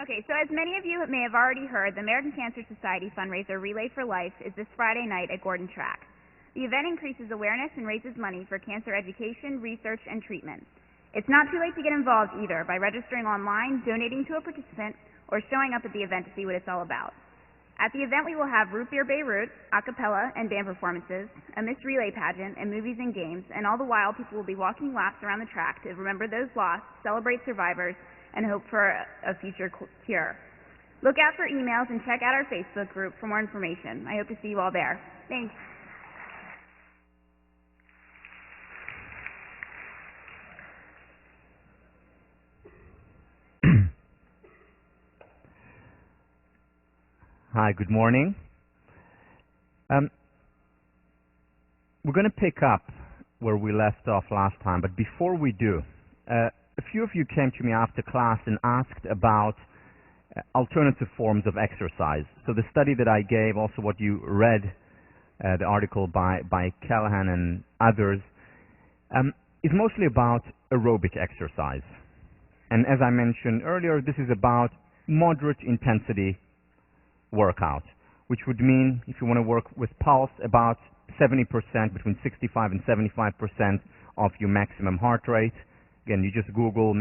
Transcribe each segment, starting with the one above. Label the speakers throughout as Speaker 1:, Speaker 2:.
Speaker 1: Okay, so as many of you may have already heard, the American Cancer Society fundraiser Relay for Life is this Friday night at Gordon Track. The event increases awareness and raises money for cancer education, research, and treatment. It's not too late to get involved either by registering online, donating to a participant, or showing up at the event to see what it's all about. At the event, we will have Root Beer Beirut, a cappella, and band performances, a Miss Relay pageant, and movies and games, and all the while people will be walking laps around the track to remember those lost, celebrate survivors, and hope for a future cure. Look out for emails and check out our Facebook group for more information. I hope to see you all there. Thanks.
Speaker 2: Hi, good morning. We're going to pick up where we left off last time, but before we do, a few of you came to me after class and asked about alternative forms of exercise. So the study that I gave, also what you read, the article by Callahan and others, is mostly about aerobic exercise. And as I mentioned earlier, this is about moderate intensity workout, which would mean, if you want to work with pulse, about 70%, between 65 and 75% of your maximum heart rate. Again, you just Google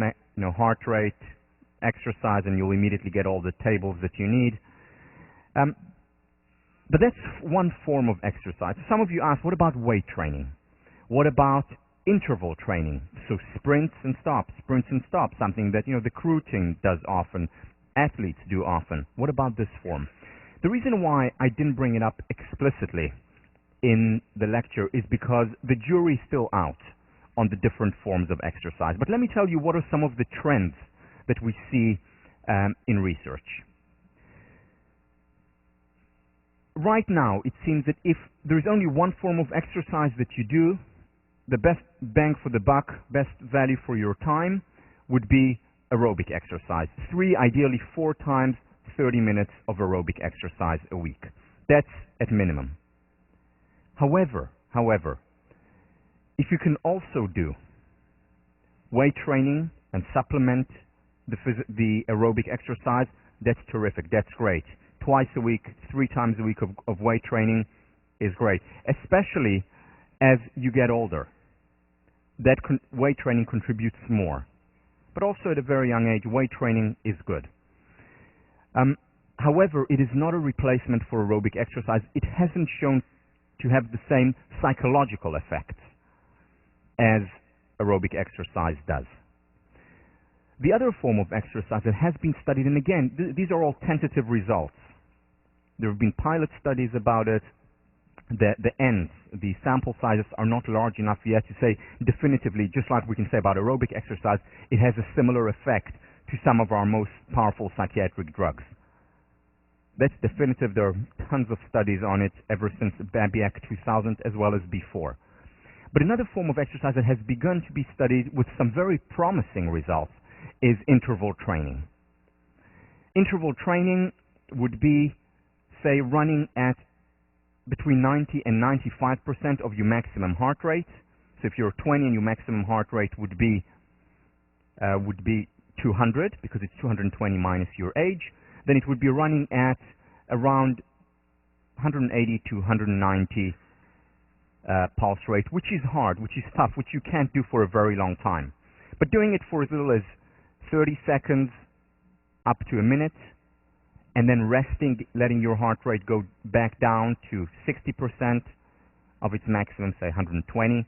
Speaker 2: heart rate exercise and you'll immediately get all the tables that you need. But that's one form of exercise. Some of you ask, what about weight training? What about interval training? So sprints and stops, something that the crew team does often, athletes do often. What about this form? The reason why I didn't bring it up explicitly in the lecture is because the jury is still out on the different forms of exercise. But let me tell you what are some of the trends that we see in research. Right now, it seems that if there is only one form of exercise that you do, the best bang for the buck, best value for your time would be aerobic exercise. 3, ideally 4 times 30 minutes of aerobic exercise a week. That's at minimum. However, if you can also do weight training and supplement the aerobic exercise, that's terrific, that's great. Twice a week, 3 times a week of weight training is great, especially as you get older. That weight training contributes more. But also at a very young age, weight training is good. However, it is not a replacement for aerobic exercise. It hasn't shown to have the same psychological effects as aerobic exercise does. The other form of exercise that has been studied, and again, these are all tentative results. There have been pilot studies about it. The ends, the sample sizes are not large enough yet to say definitively, just like we can say about aerobic exercise, it has a similar effect to some of our most powerful psychiatric drugs. That's definitive. There are tons of studies on it ever since Babiak 2000 as well as before. But another form of exercise that has begun to be studied with some very promising results is interval training. Interval training would be, say, running at between 90 and 95% of your maximum heart rate. So if you're 20 and your maximum heart rate would be 200, because it's 220 minus your age, then it would be running at around 180 to 190 pulse rate, which is hard, which is tough, which you can't do for a very long time. But doing it for as little as 30 seconds up to a minute, and then resting, letting your heart rate go back down to 60% of its maximum, say 120,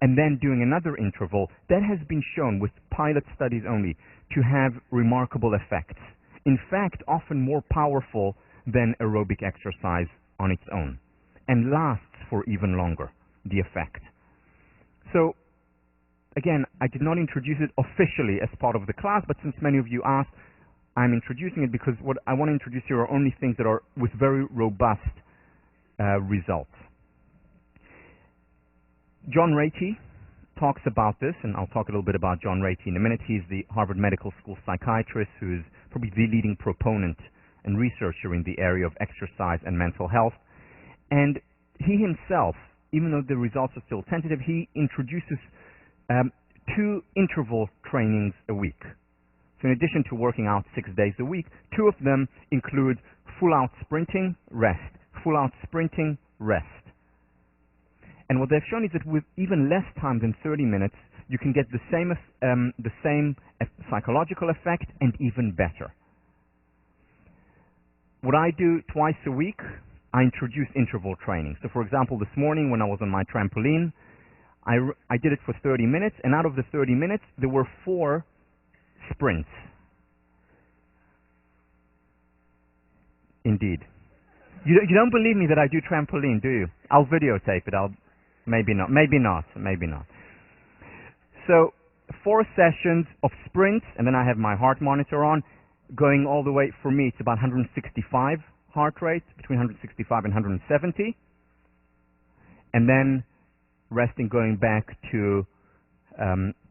Speaker 2: and then doing another interval, that has been shown with pilot studies only to have remarkable effects. In fact, often more powerful than aerobic exercise on its own, and lasts for even longer, the effect. So, again, I did not introduce it officially as part of the class, but since many of you asked, I'm introducing it because what I want to introduce here are only things that are with very robust results. John Ratey talks about this, and I'll talk a little bit about John Ratey in a minute. He's the Harvard Medical School psychiatrist who's probably the leading proponent and researcher in the area of exercise and mental health. And he himself, even though the results are still tentative, he introduces 2 interval trainings a week. So in addition to working out 6 days a week, 2 of them include full-out sprinting, rest. Full-out sprinting, rest. And what they've shown is that with even less time than 30 minutes, you can get the same psychological effect and even better. What I do twice a week, I introduce interval training. So for example, this morning when I was on my trampoline, I did it for 30 minutes, and out of the 30 minutes, there were 4 sprints. Indeed. You don't believe me that I do trampoline, do you? I'll videotape it. Maybe not. So 4 sessions of sprints, and then I have my heart monitor on, going all the way, for me, it's about 165 heart rate, between 165 and 170. And then resting, going back to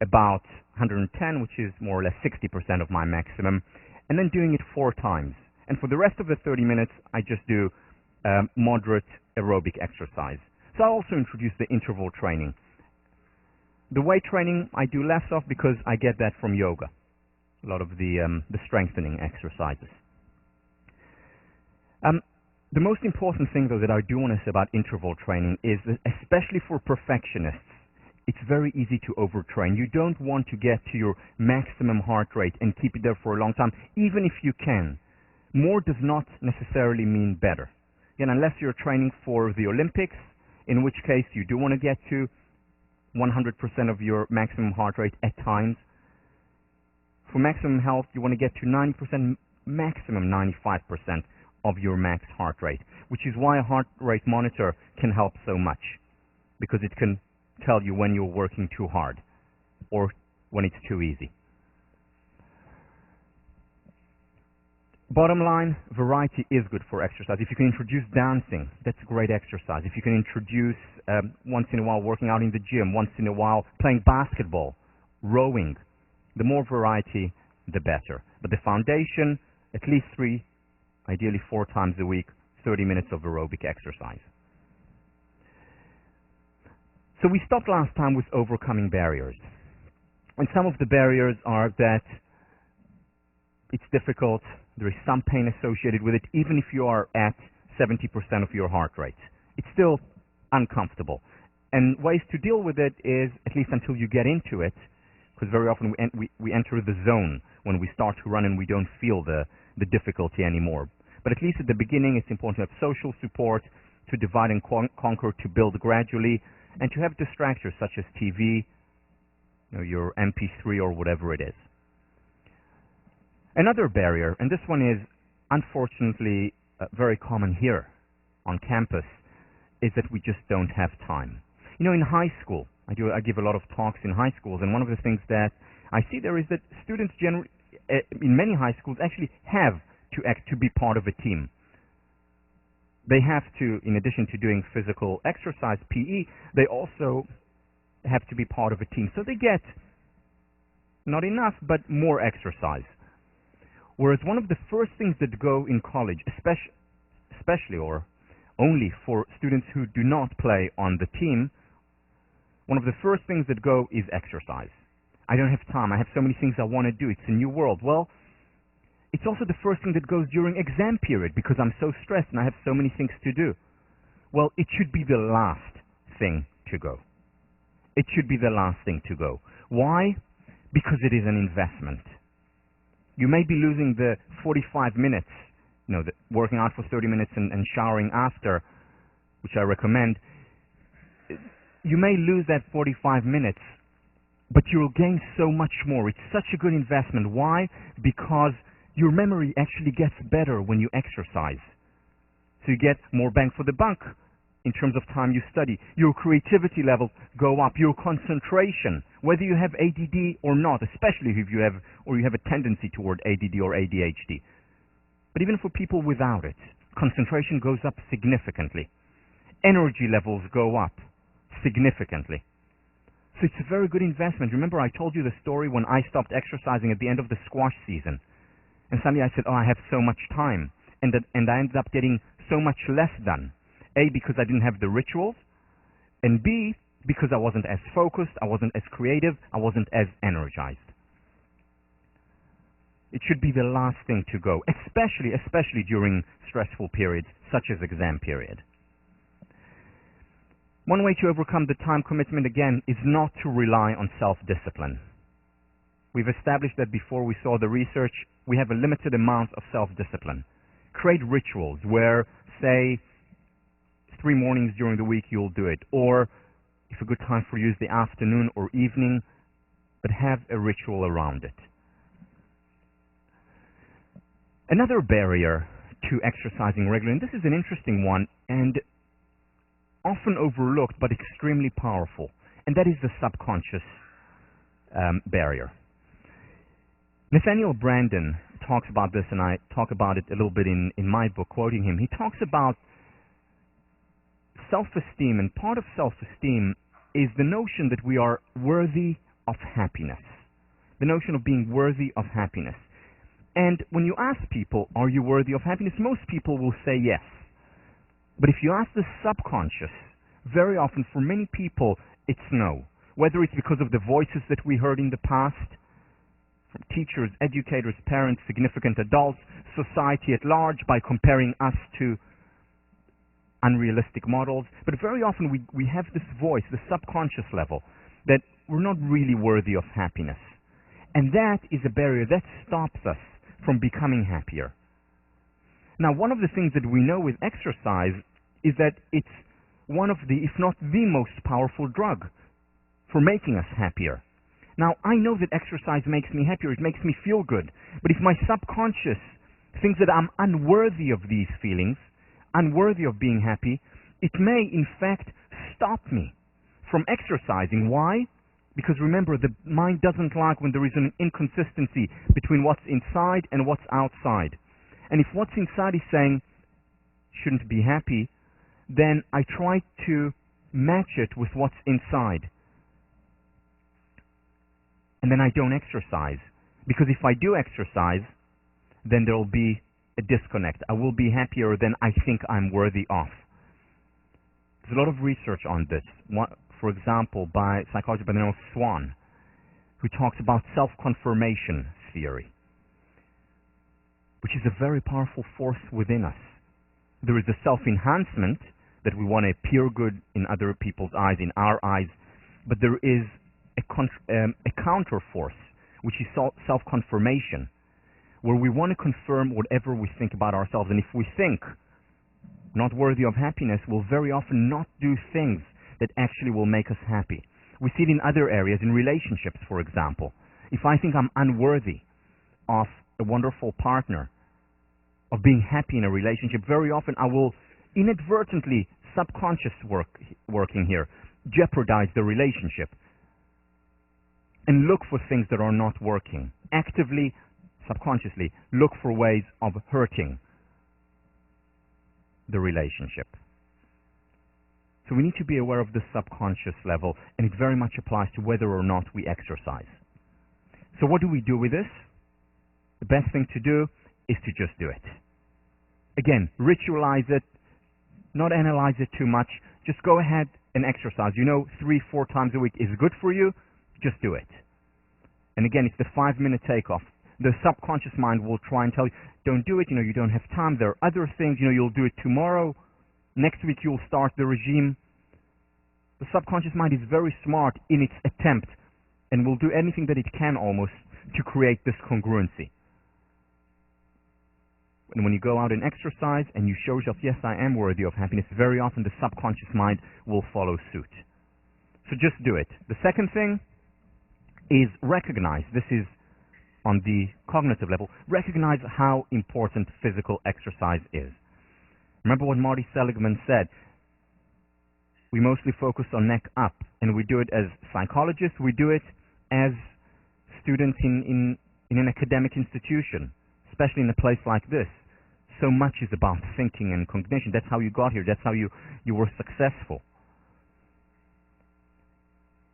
Speaker 2: about 110, which is more or less 60% of my maximum, and then doing it 4 times. And for the rest of the 30 minutes, I just do moderate aerobic exercise. So I also introduce the interval training. The weight training I do less of because I get that from yoga, a lot of the strengthening exercises. The most important thing, though, that I do want to say about interval training is that, especially for perfectionists, it's very easy to overtrain. You don't want to get to your maximum heart rate and keep it there for a long time, even if you can. More does not necessarily mean better. Again, unless you're training for the Olympics, in which case you do want to get to 100% of your maximum heart rate at times. For maximum health, you want to get to 90%, maximum 95% of your max heart rate, which is why a heart rate monitor can help so much, because it can tell you when you're working too hard or when it's too easy. Bottom line, variety is good for exercise. If you can introduce dancing, that's great exercise. If you can introduce once in a while working out in the gym, once in a while playing basketball, rowing, the more variety, the better. But the foundation, at least 3, ideally 4 times a week, 30 minutes of aerobic exercise. So we stopped last time with overcoming barriers. And some of the barriers are that it's difficult, there is some pain associated with it, even if you are at 70% of your heart rate. It's still uncomfortable. And ways to deal with it is, at least until you get into it, because very often we enter the zone when we start to run and we don't feel the difficulty anymore. But at least at the beginning, it's important to have social support, to divide and conquer, to build gradually, and to have distractors such as TV, your MP3 or whatever it is. Another barrier, and this one is unfortunately very common here on campus, is that we just don't have time. In high school, I give a lot of talks in high schools, and one of the things that I see there is that students generally, in many high schools, actually have to be part of a team. They have to, in addition to doing physical exercise, PE, they also have to be part of a team. So they get not enough, but more exercise. Whereas one of the first things that go in college, especially or only for students who do not play on the team, one of the first things that go is exercise. I don't have time. I have so many things I want to do. It's a new world. Well, it's also the first thing that goes during exam period because I'm so stressed and I have so many things to do. Well, it should be the last thing to go. It should be the last thing to go. Why? Because it is an investment. You may be losing the 45 minutes, the working out for 30 minutes and showering after, which I recommend. You may lose that 45 minutes, but you'll gain so much more. It's such a good investment. Why? Because your memory actually gets better when you exercise. So you get more bang for the buck in terms of time you study. Your creativity levels go up. Your concentration, whether you have ADD or not, especially if you have a tendency toward ADD or ADHD. But even for people without it, concentration goes up significantly. Energy levels go up significantly. So it's a very good investment. Remember I told you the story when I stopped exercising at the end of the squash season. And suddenly I said, I have so much time. And I ended up getting so much less done. A, because I didn't have the rituals. And B, because I wasn't as focused, I wasn't as creative, I wasn't as energized. It should be the last thing to go, especially during stressful periods such as exam period. One way to overcome the time commitment, again, is not to rely on self-discipline. We've established that before we saw the research, we have a limited amount of self-discipline. Create rituals where, say, 3 mornings during the week you'll do it, or if a good time for you is the afternoon or evening, but have a ritual around it. Another barrier to exercising regularly, and this is an interesting one and often overlooked but extremely powerful, and that is the subconscious barrier. Nathaniel Branden talks about this, and I talk about it a little bit in my book, quoting him. He talks about self-esteem, and part of self-esteem is the notion that we are worthy of happiness, the notion of being worthy of happiness. And when you ask people, are you worthy of happiness, most people will say yes. But if you ask the subconscious, very often for many people, it's no. Whether it's because of the voices that we heard in the past, from teachers, educators, parents, significant adults, society at large, by comparing us to unrealistic models. But very often we have this voice, the subconscious level, that we're not really worthy of happiness. And that is a barrier that stops us from becoming happier. Now, one of the things that we know with exercise is that it's one of the, if not the most powerful drug for making us happier. Now, I know that exercise makes me happier, it makes me feel good, but if my subconscious thinks that I'm unworthy of these feelings, unworthy of being happy, it may, in fact, stop me from exercising. Why? Because remember, the mind doesn't like when there is an inconsistency between what's inside and what's outside. And if what's inside is saying, shouldn't be happy, then I try to match it with what's inside. And then I don't exercise. Because if I do exercise, then there will be a disconnect. I will be happier than I think I'm worthy of. There's a lot of research on this. For example, by a psychologist by the name of Swan, who talks about self-confirmation theory, which is a very powerful force within us. There is a self-enhancement that we want to appear good in other people's eyes, in our eyes, but there is a counter force, which is self-confirmation, where we want to confirm whatever we think about ourselves. And if we think not worthy of happiness, we'll very often not do things that actually will make us happy. We see it in other areas, in relationships, for example. If I think I'm unworthy of a wonderful partner, of being happy in a relationship, very often I will inadvertently, working here, jeopardize the relationship and look for things that are not working. Actively, subconsciously, look for ways of hurting the relationship. So we need to be aware of the subconscious level, and it very much applies to whether or not we exercise. So what do we do with this? The best thing to do is to just do it. Again, ritualize it, not analyze it too much. Just go ahead and exercise. 3-4 times a week is good for you, just do it. And again, it's the 5-minute takeoff. The subconscious mind will try and tell you, don't do it, you don't have time, there are other things, you'll do it tomorrow. Next week you'll start the regime. The subconscious mind is very smart in its attempt and will do anything that it can almost to create this congruency. And when you go out and exercise and you show yourself, yes, I am worthy of happiness, very often the subconscious mind will follow suit. So just do it. The second thing is recognize, this is on the cognitive level, recognize how important physical exercise is. Remember what Marty Seligman said. We mostly focus on neck up, and we do it as psychologists, we do it as students in an academic institution, especially in a place like this. So much is about thinking and cognition. That's how you got here. That's how you were successful.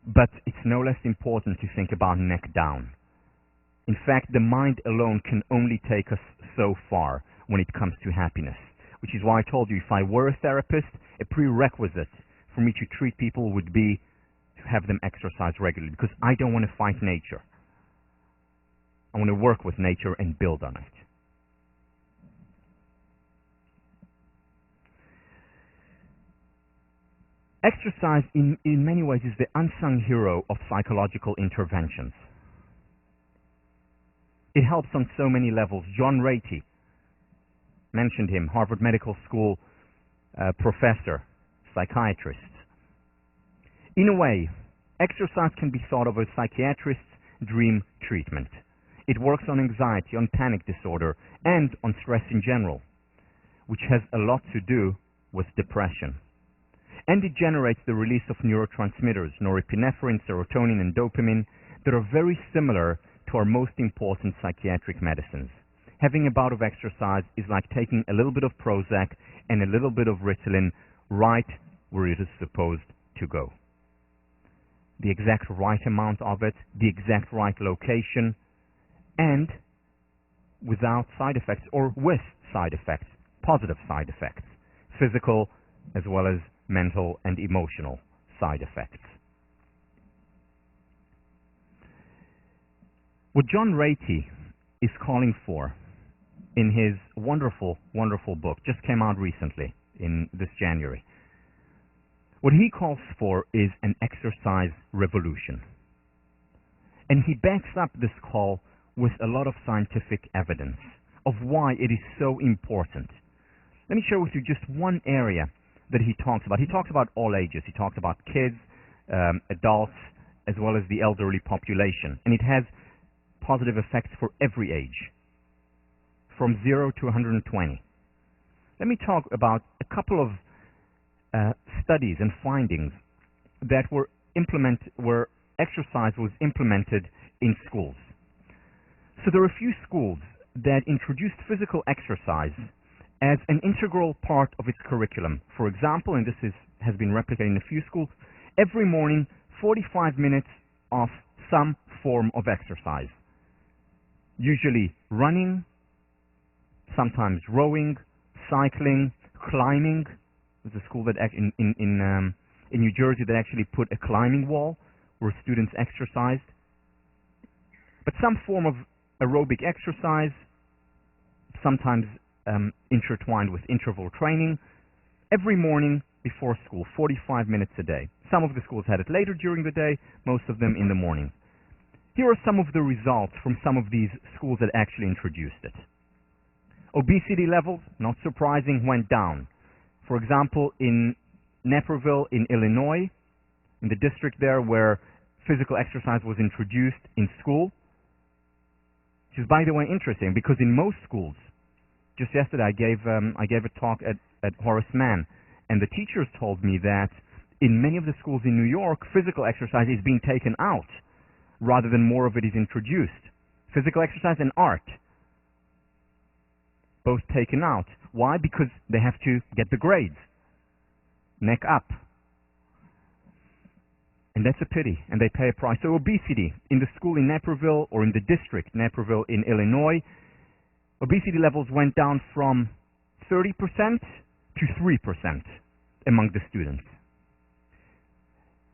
Speaker 2: But it's no less important to think about neck down. In fact, the mind alone can only take us so far when it comes to happiness, which is why I told you, if I were a therapist, a prerequisite for me to treat people would be to have them exercise regularly, because I don't want to fight nature. I want to work with nature and build on it. Exercise, in many ways, is the unsung hero of psychological interventions. It helps on so many levels. John Ratey, mentioned him, Harvard Medical School professor, psychiatrist. In a way, exercise can be thought of as psychiatrist's dream treatment. It works on anxiety, on panic disorder, and on stress in general, which has a lot to do with depression. And it generates the release of neurotransmitters, norepinephrine, serotonin, and dopamine, that are very similar to our most important psychiatric medicines. Having a bout of exercise is like taking a little bit of Prozac and a little bit of Ritalin right where it is supposed to go. The exact right amount of it, the exact right location, and without side effects or with side effects, positive side effects, physical as well as mental and emotional side effects. What John Ratey is calling for in his wonderful, wonderful book, just came out recently in this January, what he calls for is an exercise revolution. And he backs up this call with a lot of scientific evidence of why it is so important. Let me share with you just one area that he talks about. He talks about all ages. He talks about kids, adults, as well as the elderly population. And it has positive effects for every age, from 0 to 120. Let me talk about a couple of studies and findings that were implemented, where exercise was implemented in schools. So there are a few schools that introduced physical exercise as an integral part of its curriculum. For example, and this has been replicated in a few schools, every morning 45 minutes of some form of exercise. Usually running, sometimes rowing, cycling, climbing. There's a school that in New Jersey that actually put a climbing wall where students exercised. But some form of aerobic exercise, sometimes intertwined with interval training, every morning before school, 45 minutes a day. Some of the schools had it later during the day, most of them in the morning. Here are some of the results from some of these schools that actually introduced it. Obesity levels, not surprising, went down. For example, in Naperville in Illinois, in the district there where physical exercise was introduced in school, which is, by the way, interesting, because in most schools, just yesterday I gave a talk at Horace Mann, and the teachers told me that in many of the schools in New York, physical exercise is being taken out rather than more of it is introduced. Physical exercise and art, both taken out. Why? Because they have to get the grades. Neck up. And that's a pity, and they pay a price. So obesity in the school in Naperville, or in the district Naperville in Illinois, obesity levels went down from 30% to 3% among the students.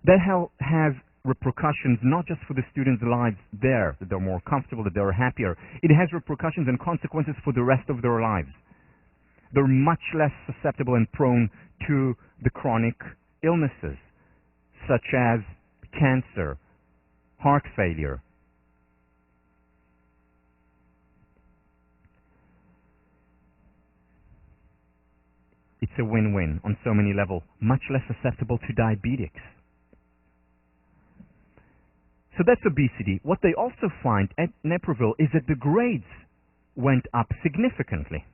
Speaker 2: That has repercussions not just for the students' lives there, that they're more comfortable, that they're happier. It has repercussions and consequences for the rest of their lives. They're much less susceptible and prone to the chronic illnesses, such as cancer, heart failure. It's a win-win on so many levels. Much less susceptible to diabetics. So that's obesity. What they also find at Naperville is that the grades went up significantly.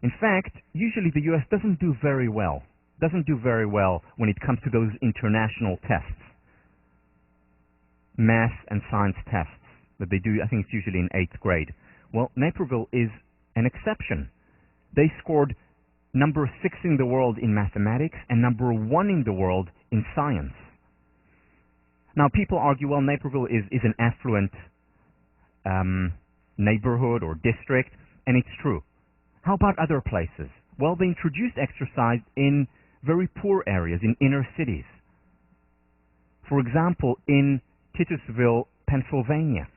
Speaker 2: In fact, usually the U.S. doesn't do very well when it comes to those international tests, math and science tests that they do. I think it's usually in 8th grade. Well, Naperville is an exception. They scored number 6 in the world in mathematics and number 1 in the world in science. Now, people argue, well, Naperville is an affluent neighborhood or district, and it's true. How about other places? Well, they introduced exercise in very poor areas, in inner cities. For example, in Titusville, Pennsylvania,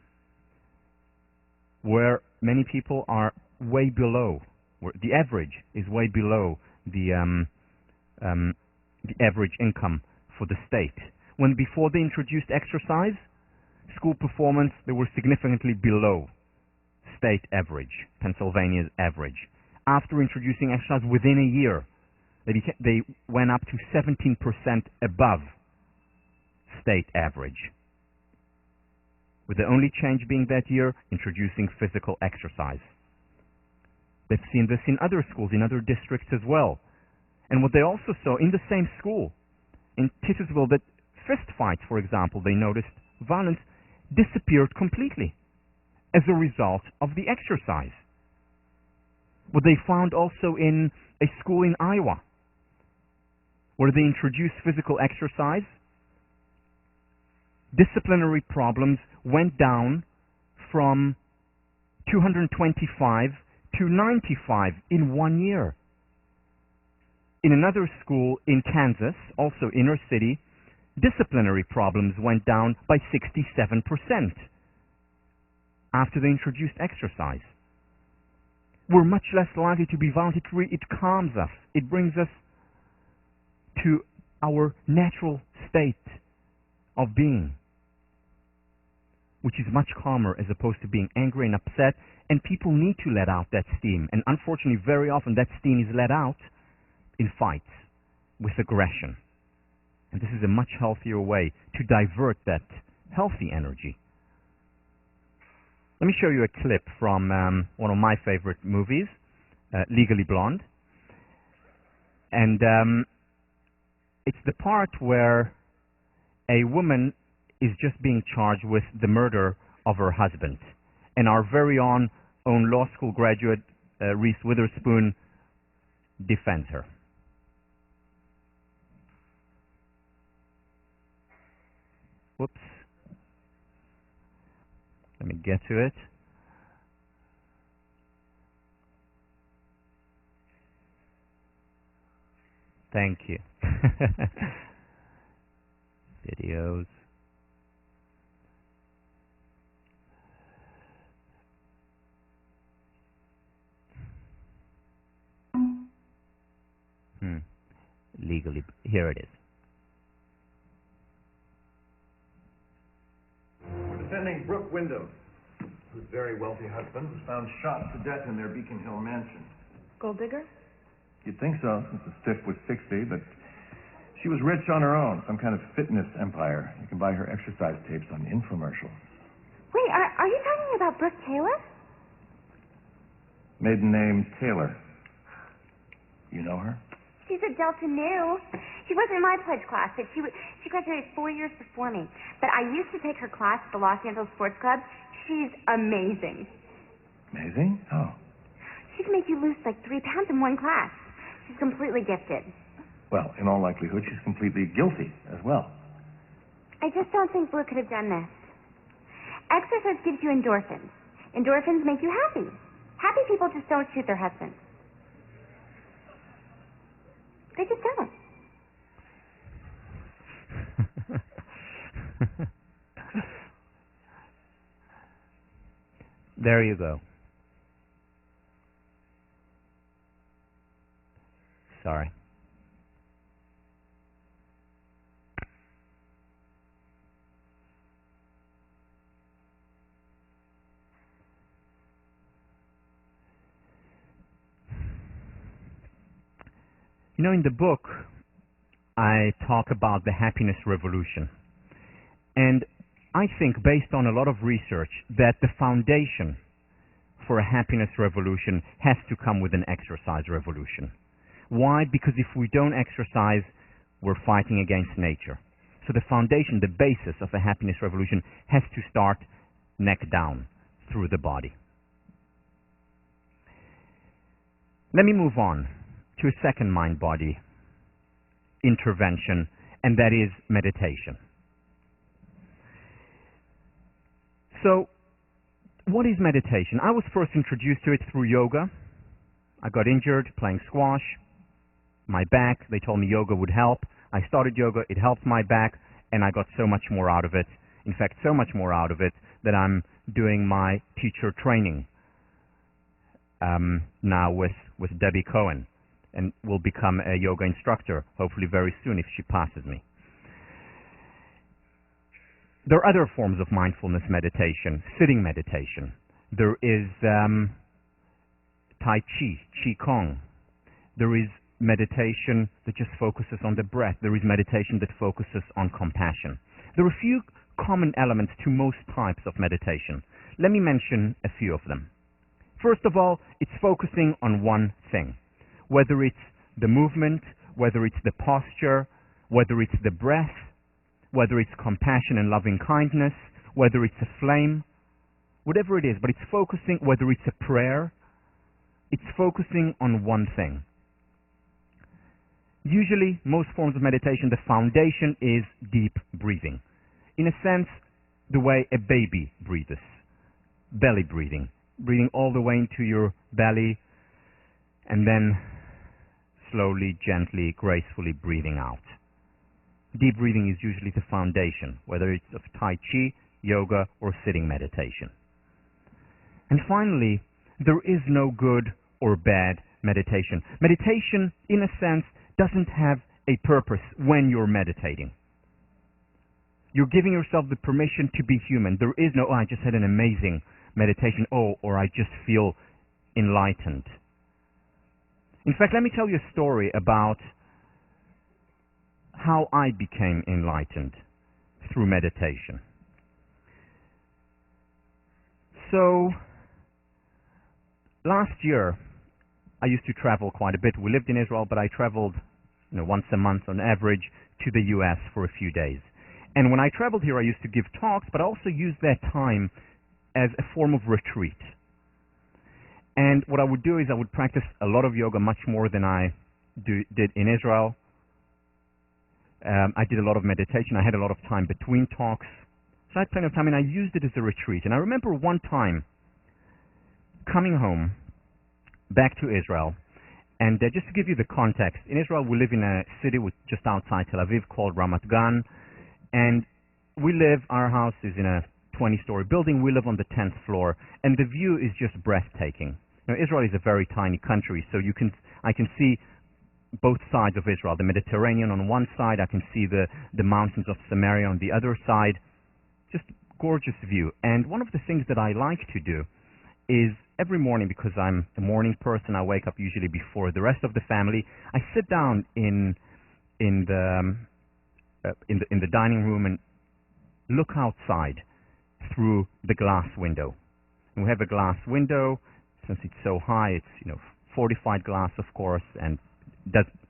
Speaker 2: where many people are way below, where the average is way below the average income for the state. When before they introduced exercise, school performance, they were significantly below state average, Pennsylvania's average. After introducing exercise, within a year, they went up to 17% above state average, with the only change being that year introducing physical exercise. They've seen this in other schools, in other districts as well. And what they also saw in the same school, in Titusville, that fist fights, for example, they noticed violence disappeared completely as a result of the exercise. What they found also in a school in Iowa, where they introduced physical exercise, disciplinary problems went down from 225 to 95 in 1 year. In another school in Kansas, also inner city, disciplinary problems went down by 67% after they introduced exercise. We're much less likely to be violent. It calms us. It brings us to our natural state of being, which is much calmer as opposed to being angry and upset. And people need to let out that steam. And unfortunately, very often that steam is let out in fights with aggression. And this is a much healthier way to divert that healthy energy. Let me show you a clip from one of my favorite movies, Legally Blonde. And it's the part where a woman is just being charged with the murder of her husband. And our very own law school graduate, Reese Witherspoon, defends her. Whoops. Let me get to it. Thank you. Videos. Legally, here it is.
Speaker 3: We're defending Brooke Windows, whose very wealthy husband was found shot to death in their Beacon Hill mansion.
Speaker 4: Gold digger?
Speaker 3: You'd think so, since the stiff was 60, but she was rich on her own, some kind of fitness empire. You can buy her exercise tapes on infomercials.
Speaker 4: Wait, are you talking about Brooke Taylor?
Speaker 3: Maiden name Taylor. You know her?
Speaker 4: She's at Delta Nu. She wasn't in my pledge class, but she graduated 4 years before me. But I used to take her class at the Los Angeles Sports Club. She's amazing.
Speaker 3: Amazing? How?
Speaker 4: She can make you lose like 3 pounds in one class. She's completely gifted.
Speaker 3: Well, in all likelihood, she's completely guilty as well.
Speaker 4: I just don't think Brooke could have done this. Exercise gives you endorphins. Endorphins make you happy. Happy people just don't shoot their husbands. They just don't.
Speaker 2: There you go. Sorry. You know, in the book, I talk about the happiness revolution. And I think, based on a lot of research, that the foundation for a happiness revolution has to come with an exercise revolution. Why? Because if we don't exercise, we're fighting against nature. So the foundation, the basis of a happiness revolution has to start neck down through the body. Let me move on to a second mind-body intervention, and that is meditation. So, what is meditation? I was first introduced to it through yoga. I got injured playing squash. My back, they told me yoga would help. I started yoga, it helped my back, and I got so much more out of it. In fact, so much more out of it that I'm doing my teacher training now with Debbie Cohen, and will become a yoga instructor, hopefully very soon if she passes me. There are other forms of mindfulness meditation, sitting meditation. There is Tai Chi, Qi Kong. There is meditation that just focuses on the breath. There is meditation that focuses on compassion. There are a few common elements to most types of meditation. Let me mention a few of them. First of all, it's focusing on one thing. Whether it's the movement, whether it's the posture, whether it's the breath, whether it's compassion and loving kindness, whether it's a flame, whatever it is, but it's focusing, whether it's a prayer, it's focusing on one thing. Usually, most forms of meditation, the foundation is deep breathing. In a sense, the way a baby breathes. Belly breathing. Breathing all the way into your belly, and then slowly, gently, gracefully breathing out. Deep breathing is usually the foundation, whether it's of Tai Chi, yoga, or sitting meditation. And finally, there is no good or bad meditation. Meditation, in a sense, doesn't have a purpose when you're meditating. You're giving yourself the permission to be human. There is no, oh, I just had an amazing meditation, or I just feel enlightened. In fact, let me tell you a story about how I became enlightened through meditation. So, last year, I used to travel quite a bit. We lived in Israel, but I traveled once a month on average to the U.S. for a few days. And when I traveled here, I used to give talks, but I also used that time as a form of retreat. And what I would do is I would practice a lot of yoga, much more than I did in Israel. I did a lot of meditation. I had a lot of time between talks. So I had plenty of time, and I used it as a retreat. And I remember one time coming home back to Israel, and just to give you the context, in Israel we live in a city just outside Tel Aviv called Ramat Gan, and our house is in a 20-story building. We live on the 10th floor, and the view is just breathtaking. Now, Israel is a very tiny country, so I can see both sides of Israel. The Mediterranean on one side, I can see the mountains of Samaria on the other side. Just gorgeous view. And one of the things that I like to do is every morning, because I'm a morning person, I wake up usually before the rest of the family. I sit down in the dining room and look outside through the glass window. And we have a glass window. Since it's so high, it's fortified glass, of course, and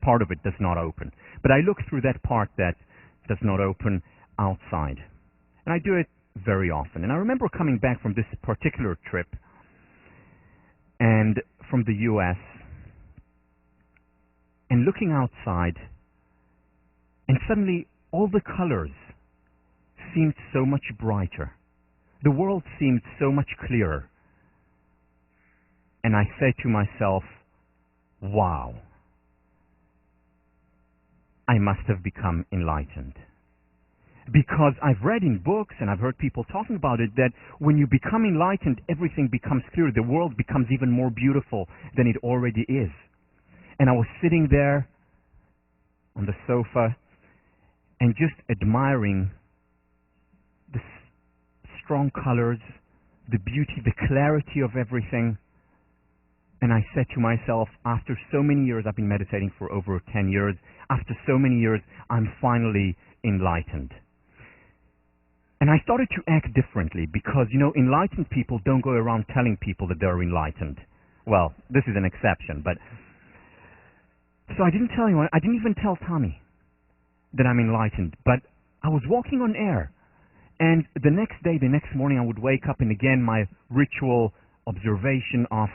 Speaker 2: part of it does not open. But I look through that part that does not open outside. And I do it very often. And I remember coming back from this particular trip and from the U.S. and looking outside, and suddenly all the colors seemed so much brighter. The world seemed so much clearer. And I said to myself, wow, I must have become enlightened. Because I've read in books and I've heard people talking about it that when you become enlightened, everything becomes clear. The world becomes even more beautiful than it already is. And I was sitting there on the sofa and just admiring the strong colors, the beauty, the clarity of everything. And I said to myself, after so many years, I've been meditating for over 10 years, after so many years, I'm finally enlightened. And I started to act differently because, enlightened people don't go around telling people that they're enlightened. Well, this is an exception, but... So I didn't tell anyone, I didn't even tell Tommy that I'm enlightened, but I was walking on air. And the next day, the next morning, I would wake up and again my ritual observation of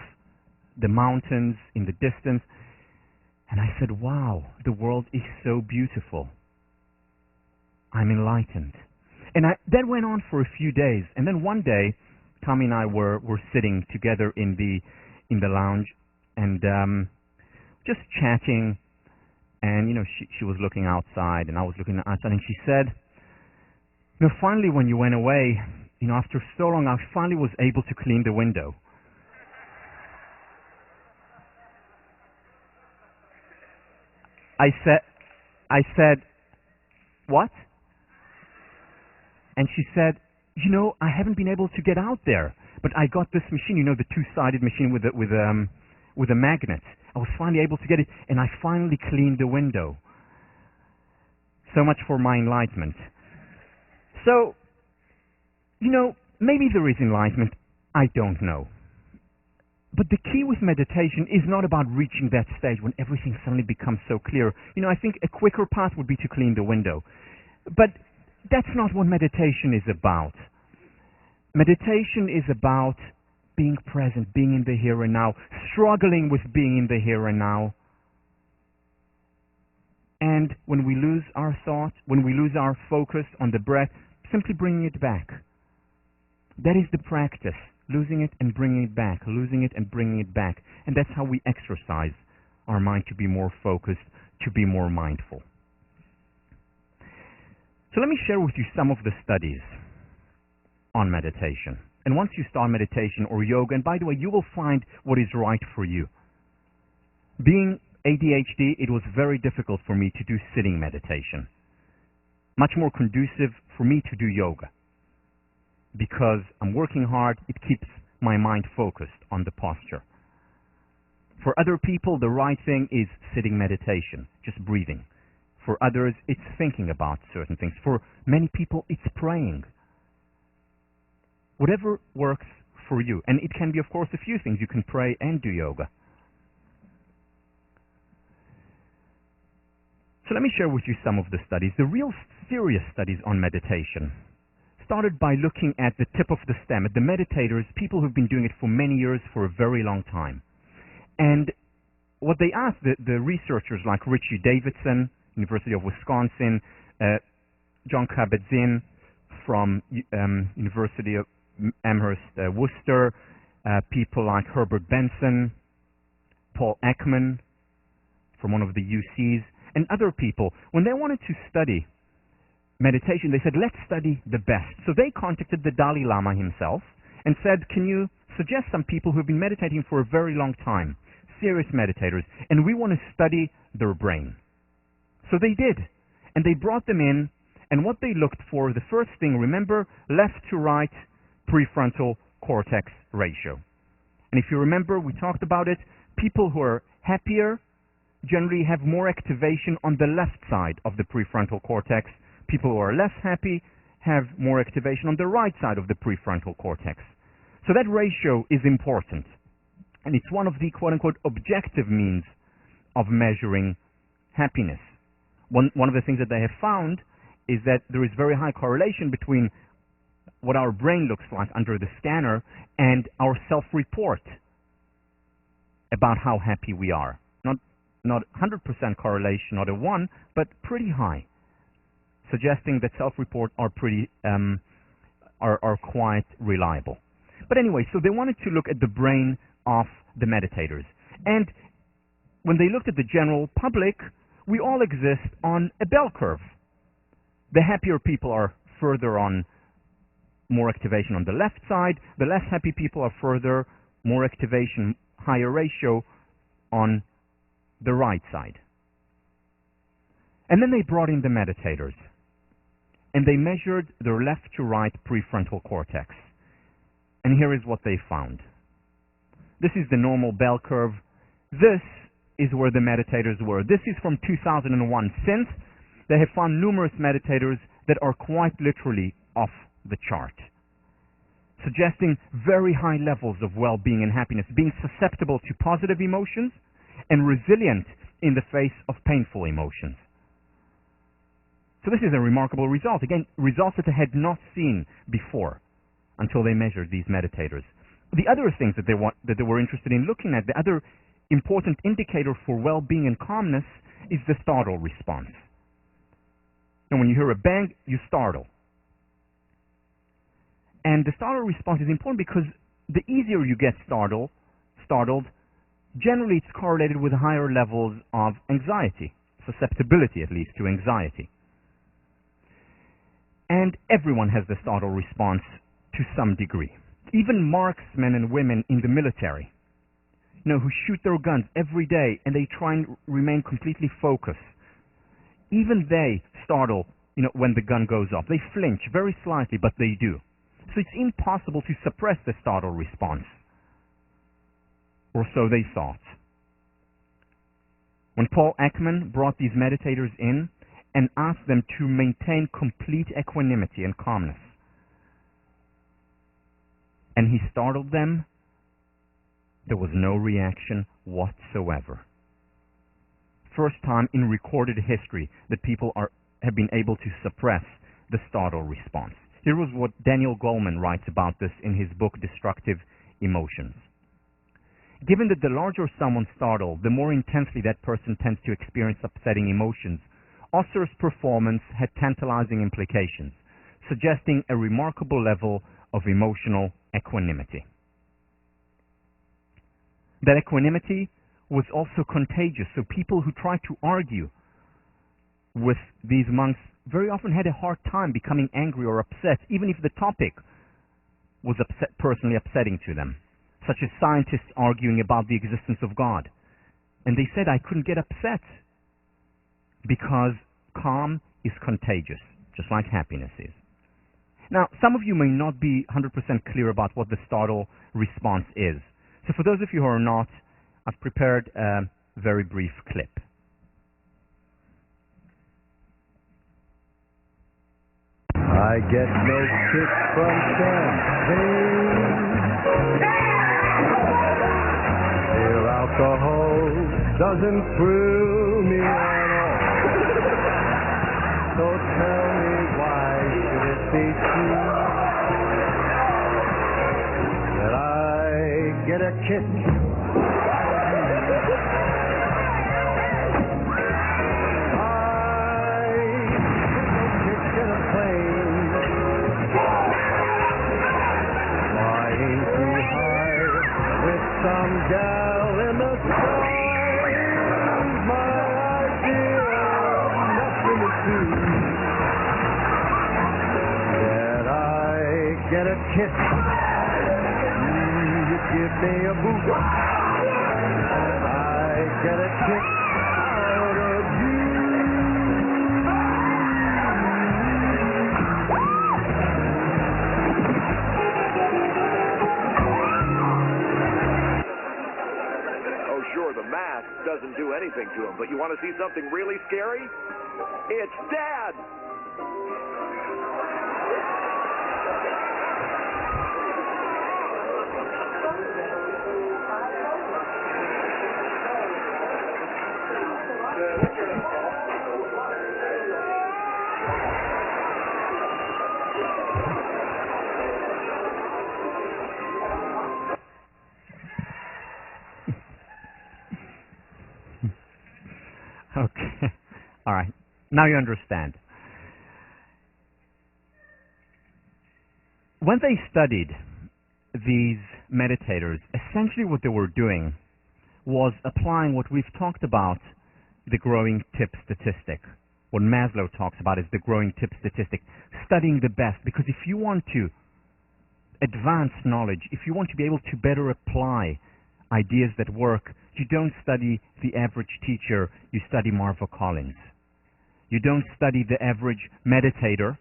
Speaker 2: the mountains in the distance. And I said, wow, the world is so beautiful. I'm enlightened. And that went on for a few days. And then one day, Tommy and I were sitting together in the lounge and just chatting. And, she was looking outside and I was looking outside. And she said, finally when you went away, after so long, I finally was able to clean the window. I said, what? And she said, I haven't been able to get out there, but I got this machine, the two-sided machine with a magnet. I was finally able to get it, and I finally cleaned the window. So much for my enlightenment. So, maybe there is enlightenment. I don't know. But the key with meditation is not about reaching that stage when everything suddenly becomes so clear. I think a quicker path would be to clean the window. But that's not what meditation is about. Meditation is about being present, being in the here and now, struggling with being in the here and now. And when we lose our thought, when we lose our focus on the breath, simply bringing it back. That is the practice. Losing it and bringing it back, losing it and bringing it back. And that's how we exercise our mind to be more focused, to be more mindful. So let me share with you some of the studies on meditation. And once you start meditation or yoga, and by the way, you will find what is right for you. Being ADHD, it was very difficult for me to do sitting meditation. Much more conducive for me to do yoga. Because I'm working hard, it keeps my mind focused on the posture. For other people, the right thing is sitting meditation, just breathing. For others, it's thinking about certain things. For many people, it's praying. Whatever works for you. And it can be, of course, a few things. You can pray and do yoga. So let me share with you some of the studies, the real serious studies on meditation. Started by looking at the tip of the stem, at the meditators, people who've been doing it for many years, for a very long time. And what they asked, the researchers like Richie Davidson, University of Wisconsin, John Kabat-Zinn from University of Amherst, Worcester, people like Herbert Benson, Paul Ekman from one of the UCs, and other people, when they wanted to study meditation, they said, let's study the best. So they contacted the Dalai Lama himself and said, can you suggest some people who have been meditating for a very long time, serious meditators, and we want to study their brain. So they did. And they brought them in, and what they looked for, the first thing, remember, left to right prefrontal cortex ratio. And if you remember, we talked about it, people who are happier generally have more activation on the left side of the prefrontal cortex. People who are less happy have more activation on the right side of the prefrontal cortex. So that ratio is important. And it's one of the quote-unquote objective means of measuring happiness. One of the things that they have found is that there is very high correlation between what our brain looks like under the scanner and our self-report about how happy we are. Not 100% correlation, not a 1, but pretty high, suggesting that self-report are quite reliable. But anyway, so they wanted to look at the brain of the meditators. And when they looked at the general public, we all exist on a bell curve. The happier people are further on, more activation on the left side. The less happy people are further, more activation, higher ratio on the right side. And then they brought in the meditators. And they measured their left to right prefrontal cortex. And here is what they found. This is the normal bell curve. This is where the meditators were. This is from 2001. Since, they have found numerous meditators that are quite literally off the chart, suggesting very high levels of well-being and happiness, being susceptible to positive emotions and resilient in the face of painful emotions. So this is a remarkable result. Again, results that they had not seen before until they measured these meditators. The other things that they were interested in looking at, the other important indicator for well-being and calmness, is the startle response. And when you hear a bang, you startle. And the startle response is important because the easier you get startled, generally it's correlated with higher levels of anxiety, susceptibility at least to anxiety. And everyone has the startle response to some degree. Even marksmen and women in the military, who shoot their guns every day and they try and remain completely focused. Even they startle, when the gun goes off. They flinch very slightly, but they do. So it's impossible to suppress the startle response. Or so they thought. When Paul Ekman brought these meditators in and asked them to maintain complete equanimity and calmness, and he startled them, there was no reaction whatsoever. First time in recorded history that people have been able to suppress the startle response. Here was what Daniel Goleman writes about this in his book, Destructive Emotions. Given that the larger someone's startled, the more intensely that person tends to experience upsetting emotions, Osser's performance had tantalizing implications, suggesting a remarkable level of emotional equanimity. That equanimity was also contagious, so people who tried to argue with these monks very often had a hard time becoming angry or upset, even if the topic was personally upsetting to them, such as scientists arguing about the existence of God. And they said, I couldn't get upset because calm is contagious, just like happiness is. Now, some of you may not be 100% clear about what the startle response is. So for those of you who are not, I've prepared a very brief clip.
Speaker 5: I get no kick from champagne. Pure alcohol doesn't thrill me at all. So tell me, why should it be true that I get a kick? Some gal in the sky is my idea of nothing to do. That I get a kiss, you give me a boot. I get a kick out of you.
Speaker 6: Sure, the mask doesn't do anything to him, but you want to see something really scary? It's Dad!
Speaker 2: Okay. All right. Now you understand. When they studied these meditators, essentially what they were doing was applying what we've talked about, the growing tip statistic. What Maslow talks about is the growing tip statistic. Studying the best, because if you want to advance knowledge, if you want to be able to better apply ideas that work, you don't study the average teacher, you study Marva Collins. You don't study the average meditator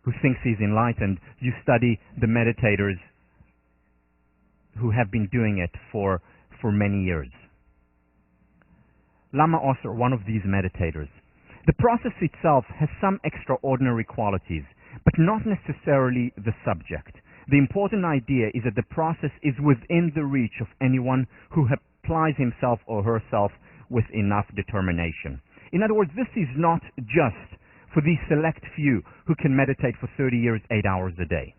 Speaker 2: who thinks he's enlightened, you study the meditators who have been doing it for many years. Lama Osser, one of these meditators. The process itself has some extraordinary qualities, but not necessarily the subject. The important idea is that the process is within the reach of anyone who applies himself or herself with enough determination. In other words, this is not just for these select few who can meditate for 30 years, 8 hours a day.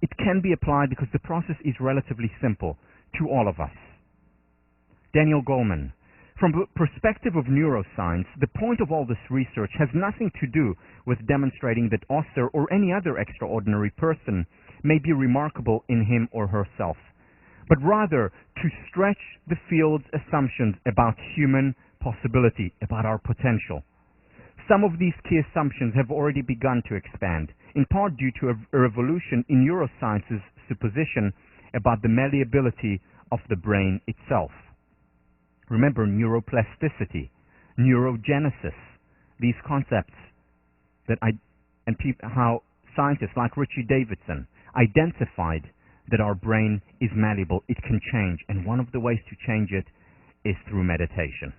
Speaker 2: It can be applied because the process is relatively simple to all of us. Daniel Goleman. From the perspective of neuroscience, the point of all this research has nothing to do with demonstrating that Osser or any other extraordinary person may be remarkable in him or herself, but rather to stretch the field's assumptions about human possibility, about our potential. Some of these key assumptions have already begun to expand, in part due to a revolution in neuroscience's supposition about the malleability of the brain itself. Remember neuroplasticity, neurogenesis, these concepts how scientists like Richie Davidson identified that our brain is malleable, it can change, and one of the ways to change it is through meditation.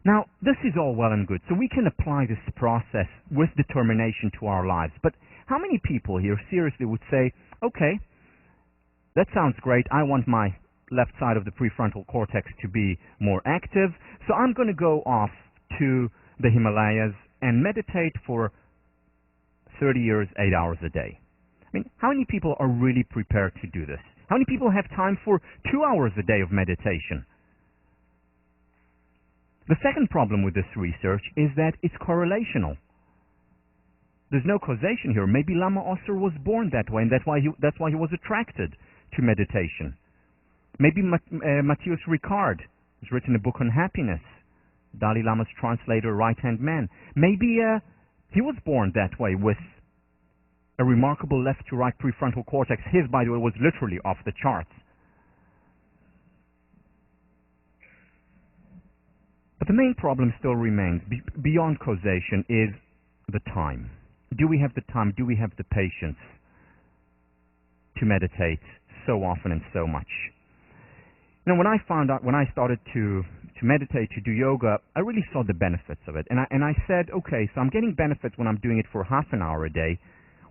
Speaker 2: Now, this is all well and good, so we can apply this process with determination to our lives, but how many people here seriously would say, okay, that sounds great, I want my left side of the prefrontal cortex to be more active, so I'm going to go off to the Himalayas and meditate for 30 years, 8 hours a day. I mean, how many people are really prepared to do this? How many people have time for 2 hours a day of meditation? The second problem with this research is that it's correlational. There's no causation here. Maybe Lama Osser was born that way, and that's why he was attracted to meditation. Maybe Matthias Ricard has written a book on happiness, Dalai Lama's translator, right-hand man. Maybe he was born that way with a remarkable left-to-right prefrontal cortex. His, by the way, was literally off the charts. But the main problem still remains, beyond causation, is the time. Do we have the time? Do we have the patience to meditate so often and so much? You know, when I started to meditate, to do yoga, I really saw the benefits of it. And I said, okay, so I'm getting benefits when I'm doing it for half an hour a day.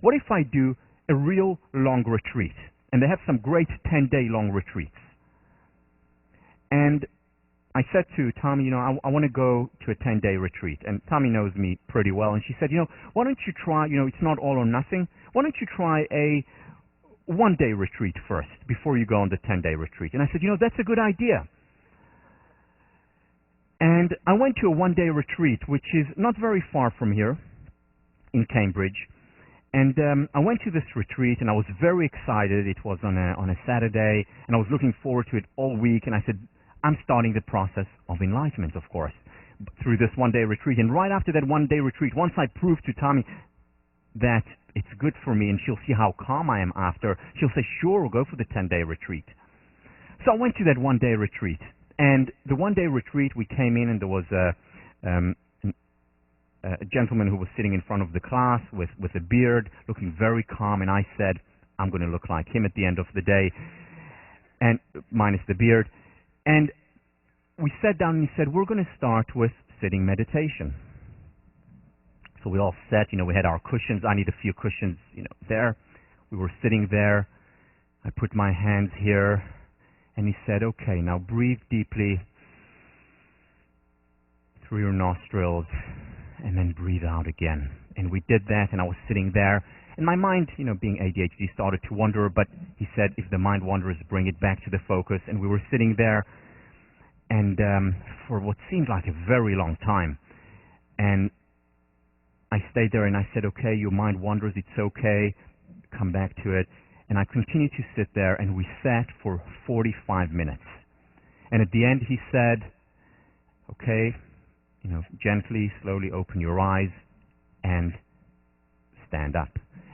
Speaker 2: What if I do a real long retreat? And they have some great 10-day long retreats. And I said to Tommy, you know, I want to go to a 10-day retreat. And Tommy knows me pretty well. And she said, you know, why don't you try, you know, it's not all or nothing. Why don't you try a one-day retreat first before you go on the 10-day retreat? And I said, you know, that's a good idea. And I went to a one-day retreat, which is not very far from here in Cambridge. And I went to this retreat, and I was very excited. It was on a Saturday, and I was looking forward to it all week. And I said, I'm starting the process of enlightenment, of course, through this one-day retreat. And right after that one-day retreat, once I proved to Tommy that it's good for me, and she'll see how calm I am after, she'll say, sure, we'll go for the 10-day retreat. So I went to that one-day retreat. And the one-day retreat, we came in, and there was a gentleman who was sitting in front of the class with a beard, looking very calm, and I said, I'm going to look like him at the end of the day, and minus the beard. And we sat down, and he said, we're going to start with sitting meditation. So we all sat, you know, we had our cushions. I need a few cushions, you know, there. We were sitting there. I put my hands here, and he said, okay, now breathe deeply through your nostrils, and then breathe out again. And we did that, and I was sitting there, and my mind, you know, being ADHD, started to wander, but he said, if the mind wanders, bring it back to the focus. And we were sitting there, and for what seemed like a very long time, and I stayed there, and I said, okay, your mind wanders, it's okay, come back to it. And I continued to sit there, and we sat for 45 minutes. And at the end, he said, okay, you know, gently, slowly open your eyes and stand up.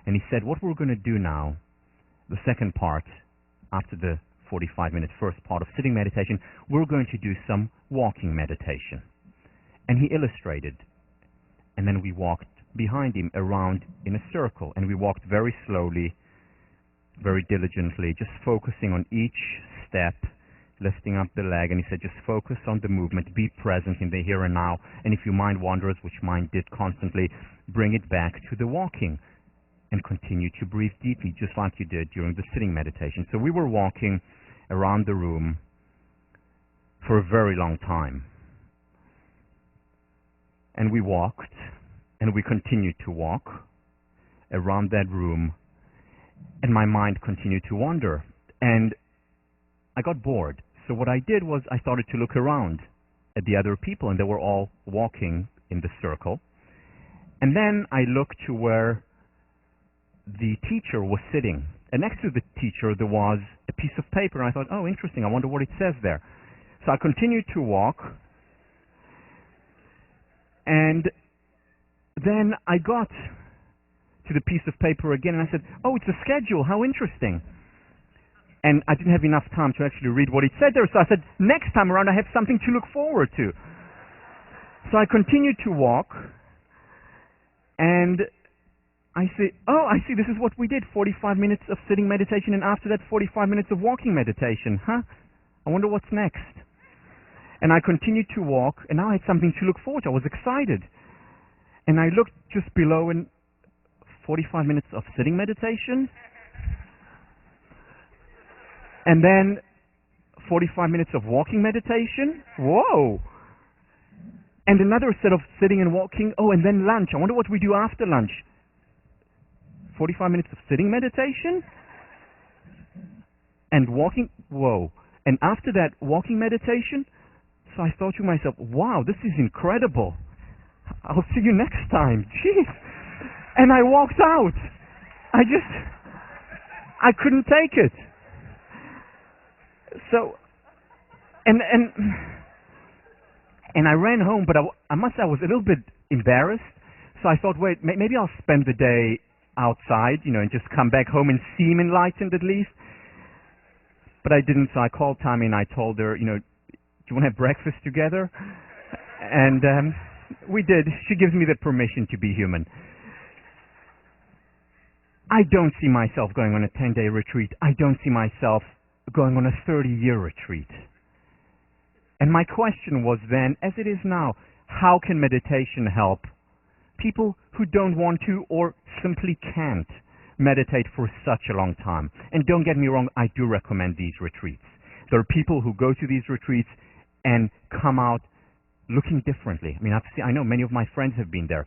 Speaker 2: And he said, what we're going to do now, the second part, after the 45-minute first part of sitting meditation, we're going to do some walking meditation. And he illustrated. And then we walked behind him around in a circle. And we walked very slowly, very diligently, just focusing on each step, lifting up the leg. And he said, just focus on the movement, be present in the here and now. And if your mind wanders, which mine did constantly, bring it back to the walking and continue to breathe deeply, just like you did during the sitting meditation. So we were walking around the room for a very long time. And we walked, and we continued to walk around that room, and my mind continued to wander. And I got bored. So what I did was I started to look around at the other people, and they were all walking in the circle. And then I looked to where the teacher was sitting. And next to the teacher, there was a piece of paper. And I thought, oh, interesting. I wonder what it says there. So I continued to walk. And then I got to the piece of paper again and I said, oh, it's a schedule, how interesting. And I didn't have enough time to actually read what it said there, so I said, next time around I have something to look forward to. So I continued to walk, and I see, oh, I see, this is what we did, 45 minutes of sitting meditation, and after that 45 minutes of walking meditation. Huh? I wonder what's next. And I continued to walk, and now I had something to look forward to. I was excited. And I looked just below, and 45 minutes of sitting meditation, and then 45 minutes of walking meditation. Whoa! And another set of sitting and walking. Oh, and then lunch. I wonder what we do after lunch. 45 minutes of sitting meditation and walking. Whoa. And after that, walking meditation. So I thought to myself, wow, this is incredible. I'll see you next time. Jeez. And I walked out. I couldn't take it. So, and I ran home, but I must say I was a little bit embarrassed. So I thought, wait, maybe I'll spend the day outside, and just come back home and seem enlightened at least. But I didn't, so I called Tammy and I told her, do you want to have breakfast together? And we did. She gives me the permission to be human. I don't see myself going on a 10-day retreat. I don't see myself going on a 30-year retreat. And my question was then, as it is now, how can meditation help people who don't want to or simply can't meditate for such a long time? And don't get me wrong, I do recommend these retreats. There are people who go to these retreats and come out looking differently. I mean, I know many of my friends have been there.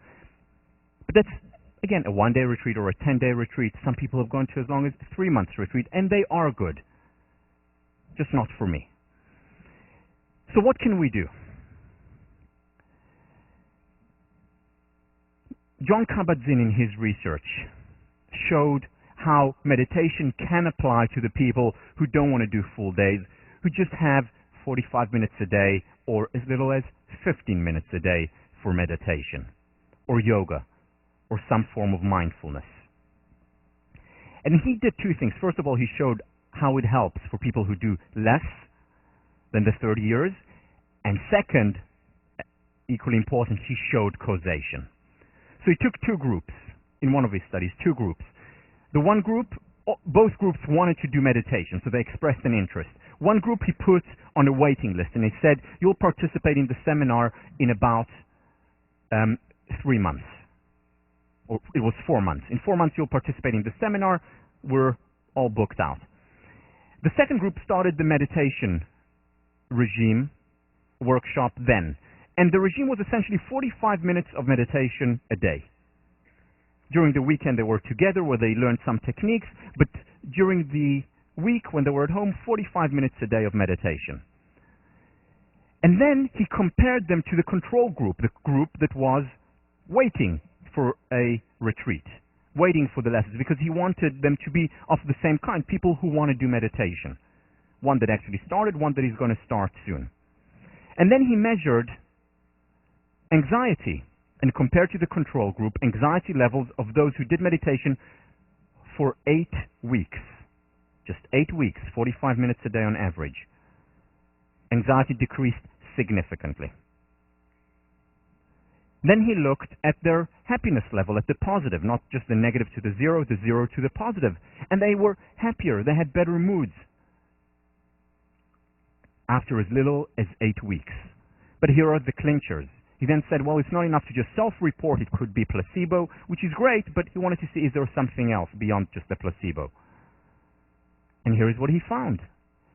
Speaker 2: But that's, again, a 1-day retreat or a 10-day retreat. Some people have gone to as long as 3 months retreat, and they are good. Just not for me. So what can we do? John Kabat-Zinn in his research showed how meditation can apply to the people who don't want to do full days, who just have 45 minutes a day or as little as 15 minutes a day for meditation or yoga or some form of mindfulness. And he did two things. First of all, he showed how it helps for people who do less than the 30 years. And second, equally important, he showed causation. So he took two groups in one of his studies, two groups. The one group, both groups wanted to do meditation, so they expressed an interest. One group he put on a waiting list, and he said, you'll participate in the seminar in about 3 months. Or it was 4 months. In 4 months, you'll participate in the seminar. We're all booked out. The second group started the meditation regime workshop then. And the regime was essentially 45 minutes of meditation a day. During the weekend, they were together where they learned some techniques, but during the week when they were at home, 45 minutes a day of meditation. And then he compared them to the control group, the group that was waiting for a retreat, waiting for the lessons, because he wanted them to be of the same kind, people who want to do meditation. One that actually started, one that is going to start soon. And then he measured anxiety and compared to the control group anxiety levels of those who did meditation for 8 weeks. Just 8 weeks, 45 minutes a day on average. Anxiety decreased significantly. Then he looked at their happiness level, at the positive, not just the negative to the zero to the positive. And they were happier, they had better moods after as little as 8 weeks. But here are the clinchers. He then said, well, it's not enough to just self-report. It could be placebo, which is great, but he wanted to see, is there something else beyond just the placebo? And here is what he found.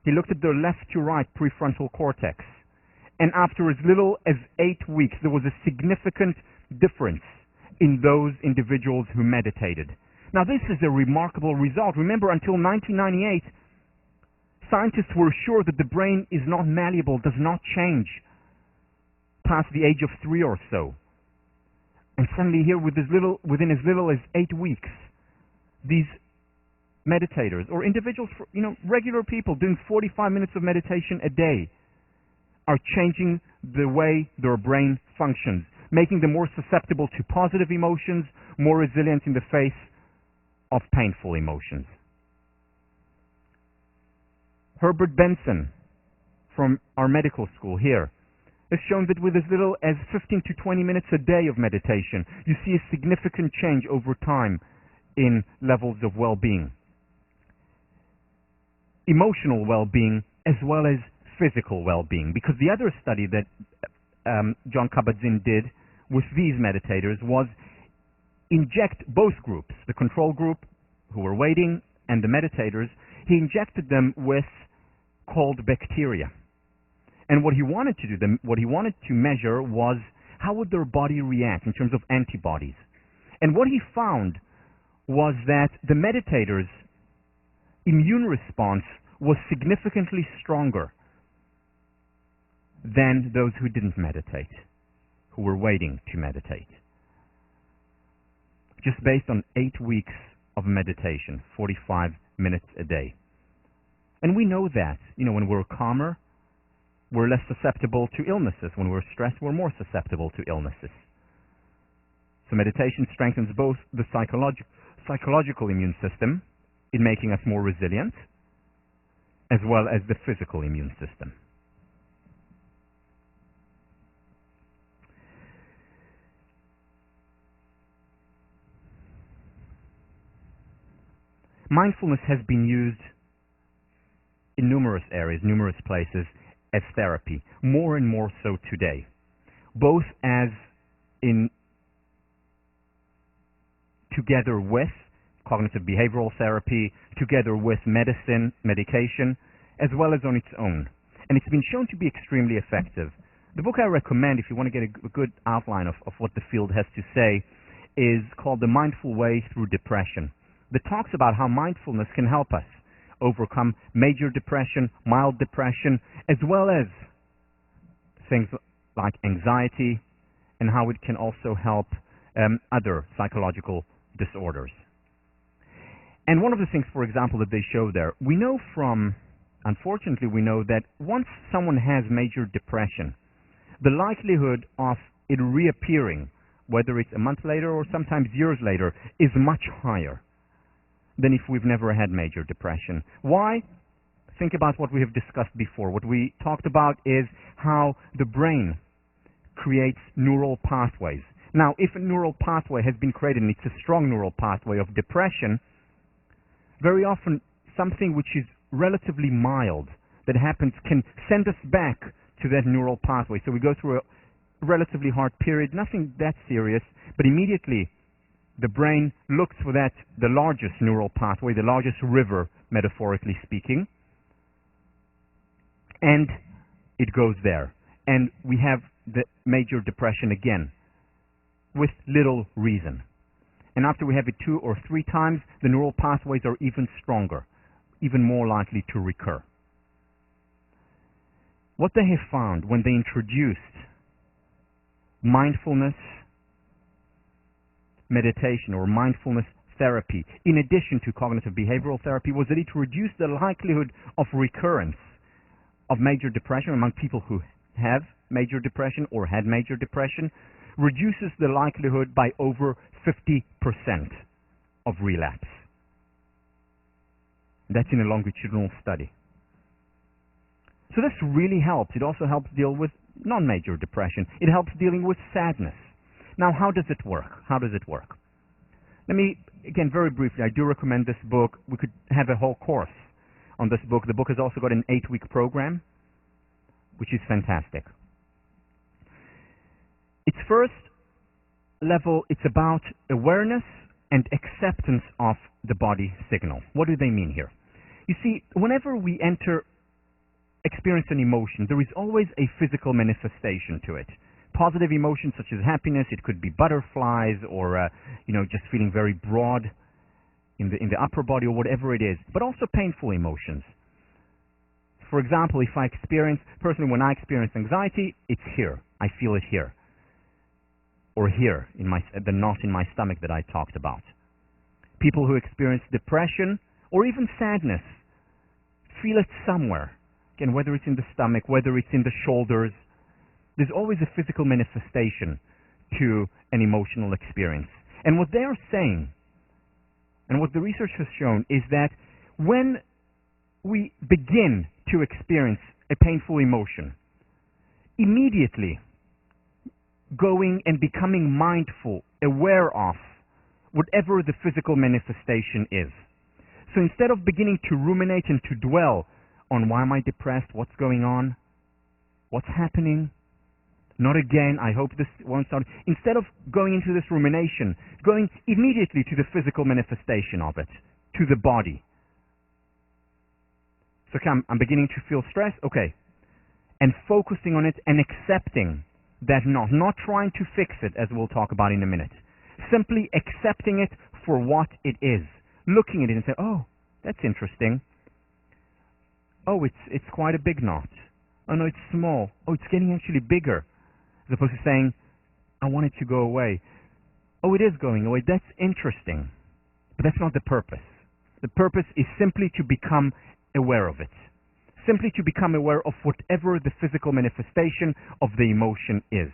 Speaker 2: He looked at their left to right prefrontal cortex. And after as little as 8 weeks, there was a significant difference in those individuals who meditated. Now, this is a remarkable result. Remember, until 1998, scientists were sure that the brain is not malleable, does not change past the age of 3 or so. And suddenly here, within as little as 8 weeks, these meditators, or individuals, regular people doing 45 minutes of meditation a day, are changing the way their brain functions. making them more susceptible to positive emotions, more resilient in the face of painful emotions. Herbert Benson from our medical school here has shown that with as little as 15 to 20 minutes a day of meditation, you see a significant change over time in levels of well-being. Emotional well-being as well as physical well-being. Because the other study that John Kabat-Zinn did with these meditators was inject both groups, the control group who were waiting and the meditators, he injected them with cold bacteria. And what he wanted to do, what he wanted to measure was how would their body react in terms of antibodies. And what he found was that the meditators' immune response was significantly stronger than those who didn't meditate, who were waiting to meditate. Just based on 8 weeks of meditation, 45 minutes a day. And we know that, when we're calmer, we're less susceptible to illnesses. When we're stressed, we're more susceptible to illnesses. So meditation strengthens both the psychological immune system in making us more resilient, as well as the physical immune system. Mindfulness has been used in numerous areas, numerous places, as therapy, more and more so today, both as in together with cognitive behavioral therapy, together with medication, as well as on its own. And it's been shown to be extremely effective. The book I recommend, if you want to get a good outline of what the field has to say, is called The Mindful Way Through Depression, that talks about how mindfulness can help us overcome major depression, mild depression, as well as things like anxiety, and how it can also help other psychological disorders. And one of the things, for example, that they show there, unfortunately we know that once someone has major depression, the likelihood of it reappearing, whether it's a month later or sometimes years later, is much higher than if we've never had major depression. Why? Think about what we have discussed before. What we talked about is how the brain creates neural pathways. Now, if a neural pathway has been created, and it's a strong neural pathway of depression, very often something which is relatively mild that happens can send us back to that neural pathway. So we go through a relatively hard period, nothing that serious, but immediately the brain looks for the largest neural pathway, the largest river, metaphorically speaking, and it goes there. And we have the major depression again, with little reason. And after we have it 2 or 3 times, the neural pathways are even stronger, even more likely to recur. What they have found when they introduced mindfulness meditation or mindfulness therapy, in addition to cognitive behavioral therapy, was that it reduced the likelihood of recurrence of major depression among people who have major depression or had major depression, reduces the likelihood by over 50% of relapse. That's in a longitudinal study. So this really helps. It also helps deal with non-major depression. It helps dealing with sadness. Now, how does it work? Let me, again, very briefly, I do recommend this book. We could have a whole course on this book. The book has also got an 8-week program, which is fantastic. Its first level, it's about awareness and acceptance of the body signal. What do they mean here? You see, whenever we experience an emotion, there is always a physical manifestation to it. Positive emotions such as happiness, it could be butterflies or just feeling very broad in the upper body or whatever it is, but also painful emotions. For example, personally when I experience anxiety, it's here. I feel it here. Or here, the knot in my stomach that I talked about. People who experience depression or even sadness feel it somewhere. Again, whether it's in the stomach, whether it's in the shoulders, there's always a physical manifestation to an emotional experience. And what they are saying, and what the research has shown, is that when we begin to experience a painful emotion, immediately going and becoming mindful, aware of whatever the physical manifestation is. So instead of beginning to ruminate and to dwell on why am I depressed, what's going on, what's happening, not again, I hope this won't start. Instead of going into this rumination, going immediately to the physical manifestation of it, to the body. So okay, I'm beginning to feel stress, okay. And focusing on it and accepting that not trying to fix it, as we'll talk about in a minute. Simply accepting it for what it is. Looking at it and saying, oh, that's interesting. Oh, it's quite a big knot. Oh no, it's small. Oh, it's getting actually bigger. As opposed to saying, I want it to go away. Oh, it is going away. That's interesting. But that's not the purpose. The purpose is simply to become aware of it. Simply to become aware of whatever the physical manifestation of the emotion is.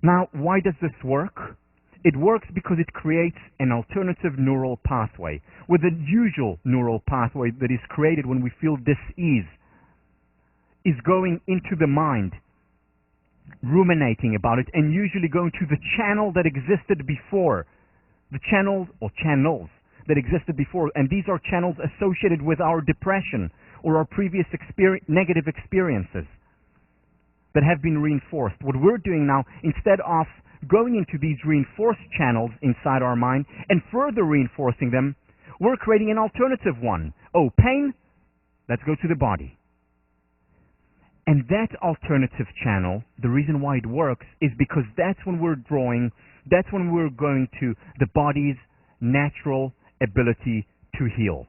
Speaker 2: Now, why does this work? It works because it creates an alternative neural pathway, where the usual neural pathway that is created when we feel dis-ease is going into the mind, ruminating about it, and usually going to the channel that existed before. The channels or channels that existed before, and these are channels associated with our depression or our previous negative experiences that have been reinforced. What we're doing now, instead of going into these reinforced channels inside our mind and further reinforcing them, we're creating an alternative one. Oh, pain? Let's go to the body. And that alternative channel, the reason why it works is because that's when we're going to the body's natural ability to heal.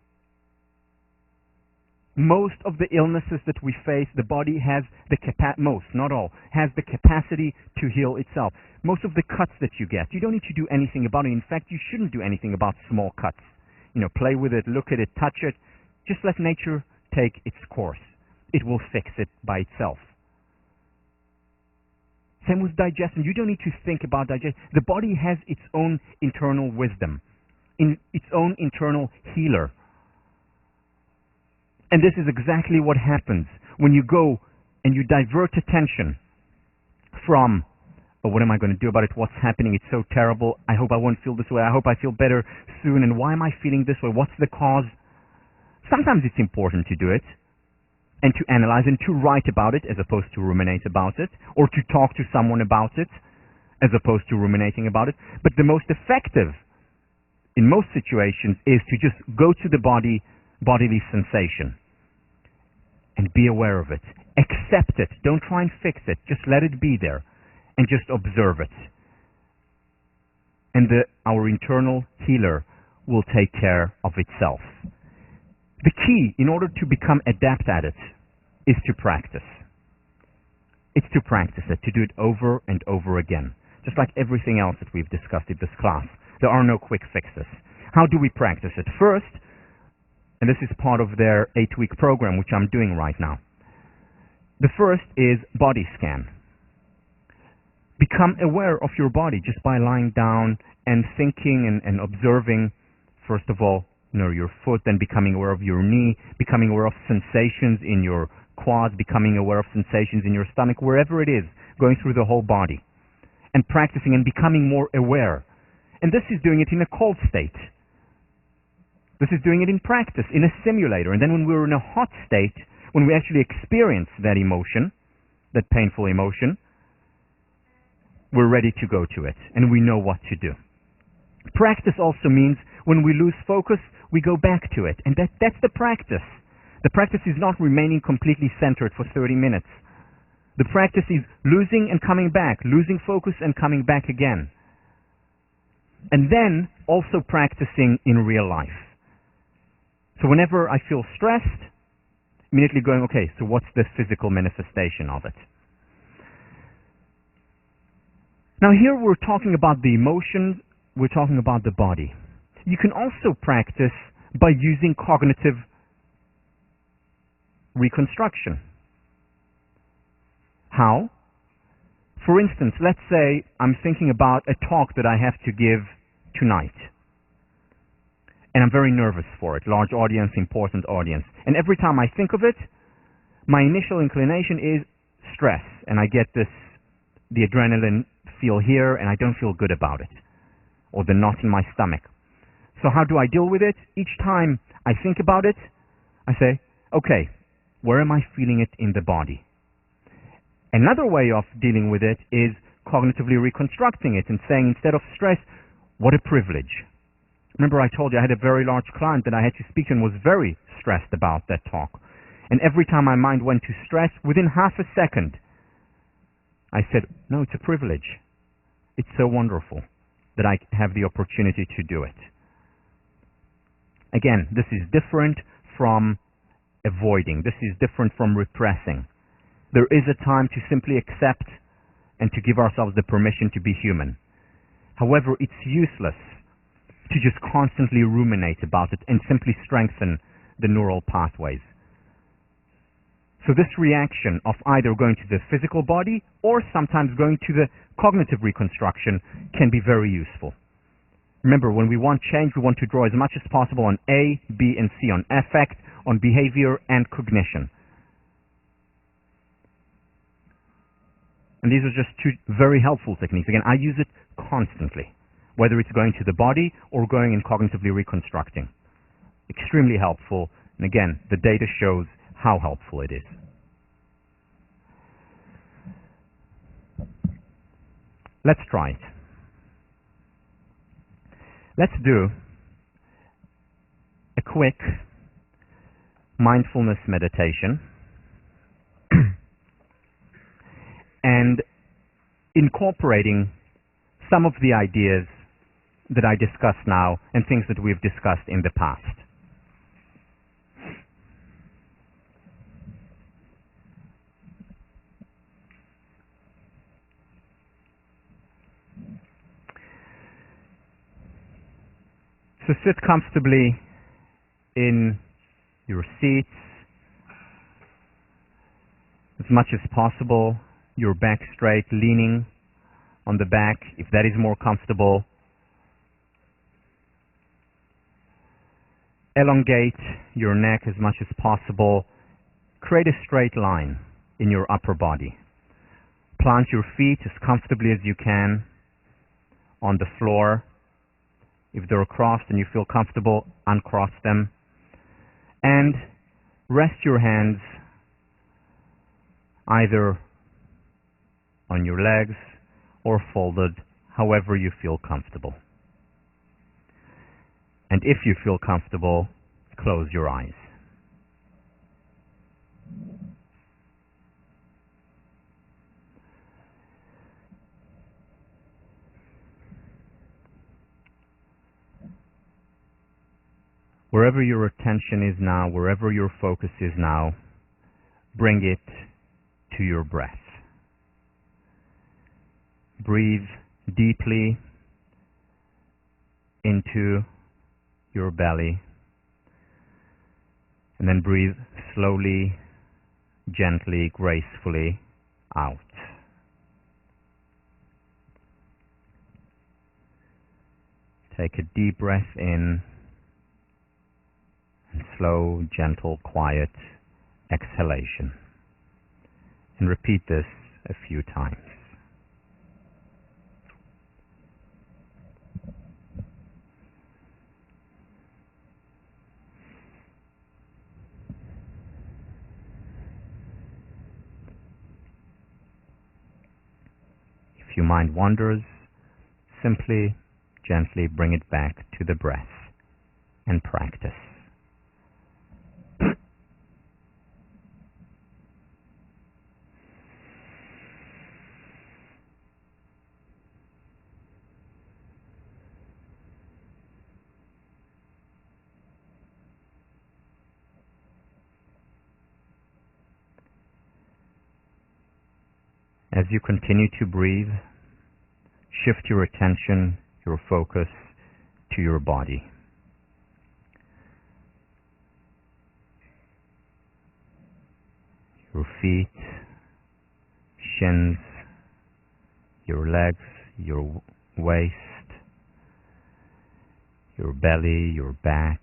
Speaker 2: Most of the illnesses that we face, the body has the has the capacity to heal itself. Most of the cuts that you get, you don't need to do anything about it. In fact, you shouldn't do anything about small cuts. Play with it, look at it, touch it. Just let nature take its course. It will fix it by itself. Same with digestion. You don't need to think about digestion. The body has its own internal wisdom, its own internal healer. And this is exactly what happens when you go and you divert attention from, oh, what am I going to do about it? What's happening? It's so terrible. I hope I won't feel this way. I hope I feel better soon. And why am I feeling this way? What's the cause? Sometimes it's important to do it and to analyze and to write about it as opposed to ruminate about it, or to talk to someone about it as opposed to ruminating about it. But the most effective in most situations is to just go to the bodily sensation and be aware of it. Accept it. Don't try and fix it. Just let it be there and just observe it. And our internal healer will take care of itself. The key, in order to become adept at it, is to practice. It's to practice it, to do it over and over again. Just like everything else that we've discussed in this class. There are no quick fixes. How do we practice it? First, and this is part of their 8-week program, which I'm doing right now. The first is body scan. Become aware of your body just by lying down and thinking and observing, first of all, your foot, then becoming aware of your knee, becoming aware of sensations in your quads, becoming aware of sensations in your stomach, wherever it is, going through the whole body, and practicing and becoming more aware. And this is doing it in a cold state. This is doing it in practice, in a simulator. And then when we're in a hot state, when we actually experience that emotion, that painful emotion, we're ready to go to it, and we know what to do. Practice also means when we lose focus, we go back to it. And that's the practice. The practice is not remaining completely centered for 30 minutes. The practice is losing and coming back, losing focus and coming back again. And then also practicing in real life. So whenever I feel stressed, immediately going, okay, so what's the physical manifestation of it? Now here we're talking about the emotions, we're talking about the body. You can also practice by using cognitive reconstruction. How? For instance, let's say I'm thinking about a talk that I have to give tonight. And I'm very nervous for it. Large audience, important audience. And every time I think of it, my initial inclination is stress. And I get the adrenaline feel here, and I don't feel good about it. Or the knot in my stomach. So how do I deal with it? Each time I think about it, I say, okay, where am I feeling it in the body? Another way of dealing with it is cognitively reconstructing it and saying, instead of stress, what a privilege. Remember I told you I had a very large client that I had to speak to and was very stressed about that talk. And every time my mind went to stress, within half a second, I said, no, it's a privilege. It's so wonderful that I have the opportunity to do it. Again, this is different from avoiding. This is different from repressing. There is a time to simply accept and to give ourselves the permission to be human. However, it's useless to just constantly ruminate about it and simply strengthen the neural pathways. So this reaction of either going to the physical body or sometimes going to the cognitive reconstruction can be very useful. Remember, when we want change, we want to draw as much as possible on A, B, and C, on affect, on behavior, and cognition. And these are just two very helpful techniques. Again, I use it constantly, whether it's going to the body or going and cognitively reconstructing. Extremely helpful. And again, the data shows how helpful it is. Let's try it. Let's do a quick mindfulness meditation and incorporating some of the ideas that I discuss now and things that we've discussed in the past. So sit comfortably in your seats as much as possible, your back straight, leaning on the back if that is more comfortable. Elongate your neck as much as possible. Create a straight line in your upper body. Plant your feet as comfortably as you can on the floor. If they're crossed and you feel comfortable, uncross them. And rest your hands either on your legs or folded, however you feel comfortable. And if you feel comfortable, close your eyes. Wherever your attention is now, wherever your focus is now, bring it to your breath. Breathe deeply into your belly, and then breathe slowly, gently, gracefully out. Take a deep breath in, and slow, gentle, quiet exhalation. And repeat this a few times. If your mind wanders, simply, gently bring it back to the breath and practice. As you continue to breathe, shift your attention, your focus to your body. Your feet, shins, your legs, your waist, your belly, your back.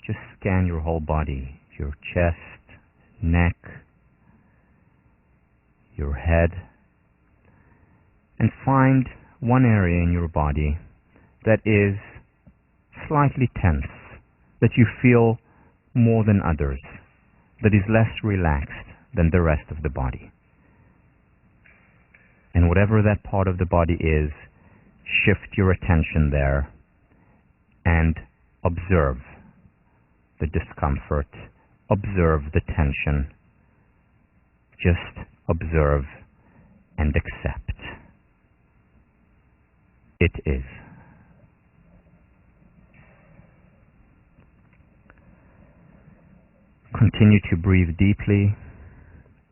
Speaker 2: Just scan your whole body, your chest, neck, your head, and find one area in your body that is slightly tense, that you feel more than others, that is less relaxed than the rest of the body. And whatever that part of the body is, shift your attention there and observe the discomfort, observe the tension, just observe and accept. It is. Continue to breathe deeply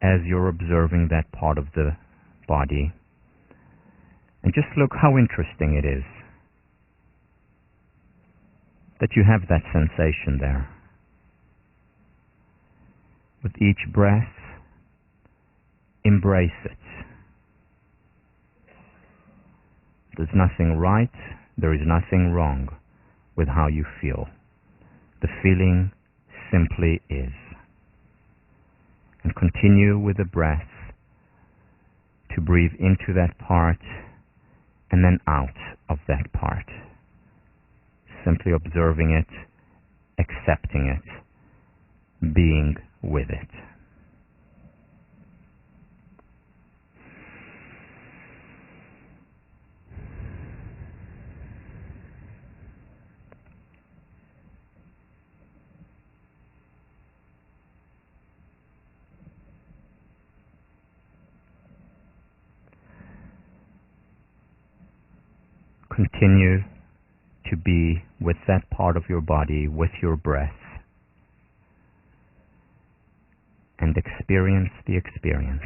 Speaker 2: as you're observing that part of the body. And just look how interesting it is that you have that sensation there. With each breath, embrace it. There's nothing right, there is nothing wrong with how you feel. The feeling simply is. And continue with the breath to breathe into that part and then out of that part. Simply observing it, accepting it, being with it. Continue to be with that part of your body, with your breath, and experience the experience.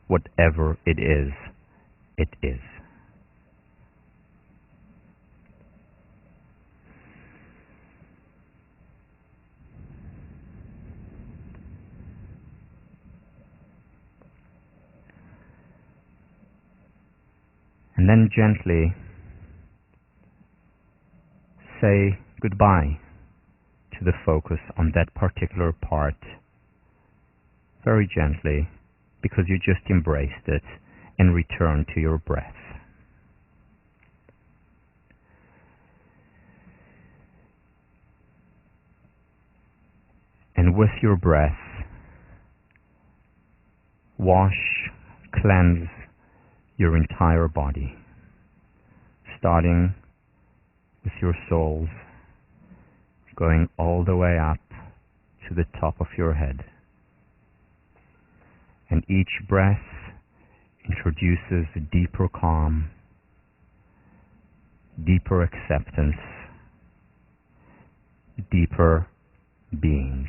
Speaker 2: Whatever it is, it is. And then gently say goodbye to the focus on that particular part, very gently, because you just embraced it, and return to your breath. And with your breath, wash, cleanse your entire body, starting with your soles, going all the way up to the top of your head. And each breath introduces a deeper calm, deeper acceptance, deeper being.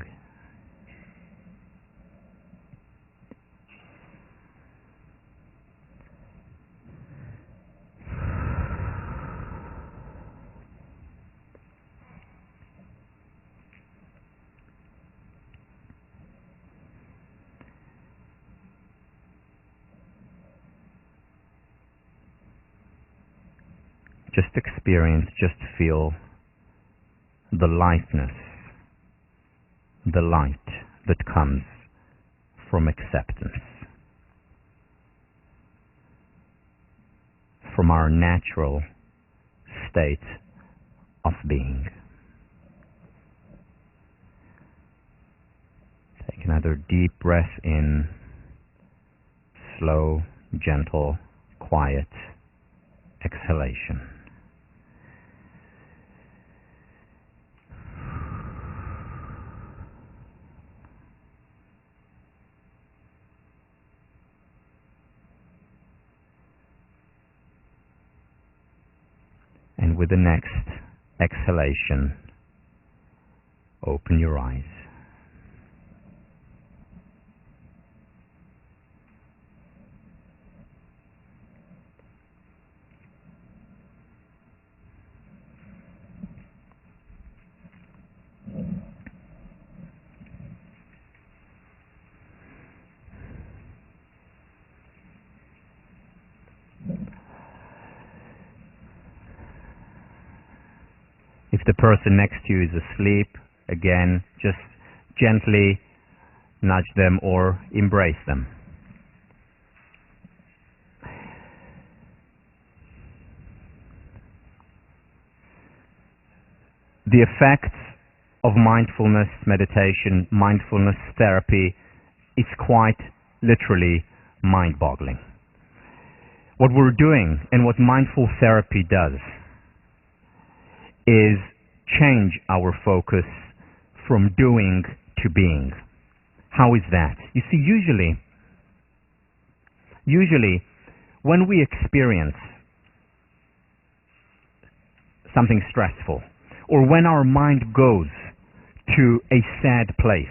Speaker 2: Just experience, just feel the lightness, the light that comes from acceptance, from our natural state of being. Take another deep breath in, slow, gentle, quiet exhalation. And with the next exhalation, open your eyes. the person next to you is asleep, again, just gently nudge them or embrace them. The effects of mindfulness meditation, mindfulness therapy, is quite literally mind-boggling. What we're doing and what mindful therapy does is change our focus from doing to being. How is that? You see, usually when we experience something stressful, or when our mind goes to a sad place,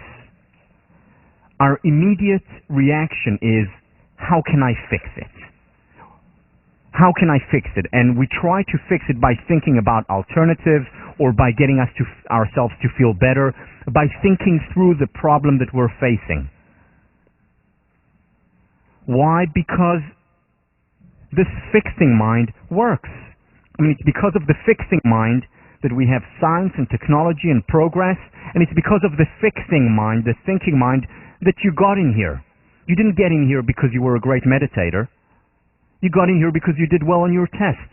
Speaker 2: our immediate reaction is, how can I fix it? How can I fix it? And we try to fix it by thinking about alternatives, or by getting ourselves to feel better, by thinking through the problem that we're facing. Why? Because this fixing mind works. I mean, it's because of the fixing mind that we have science and technology and progress, and it's because of the fixing mind, the thinking mind, that you got in here. You didn't get in here because you were a great meditator. You got in here because you did well on your tests.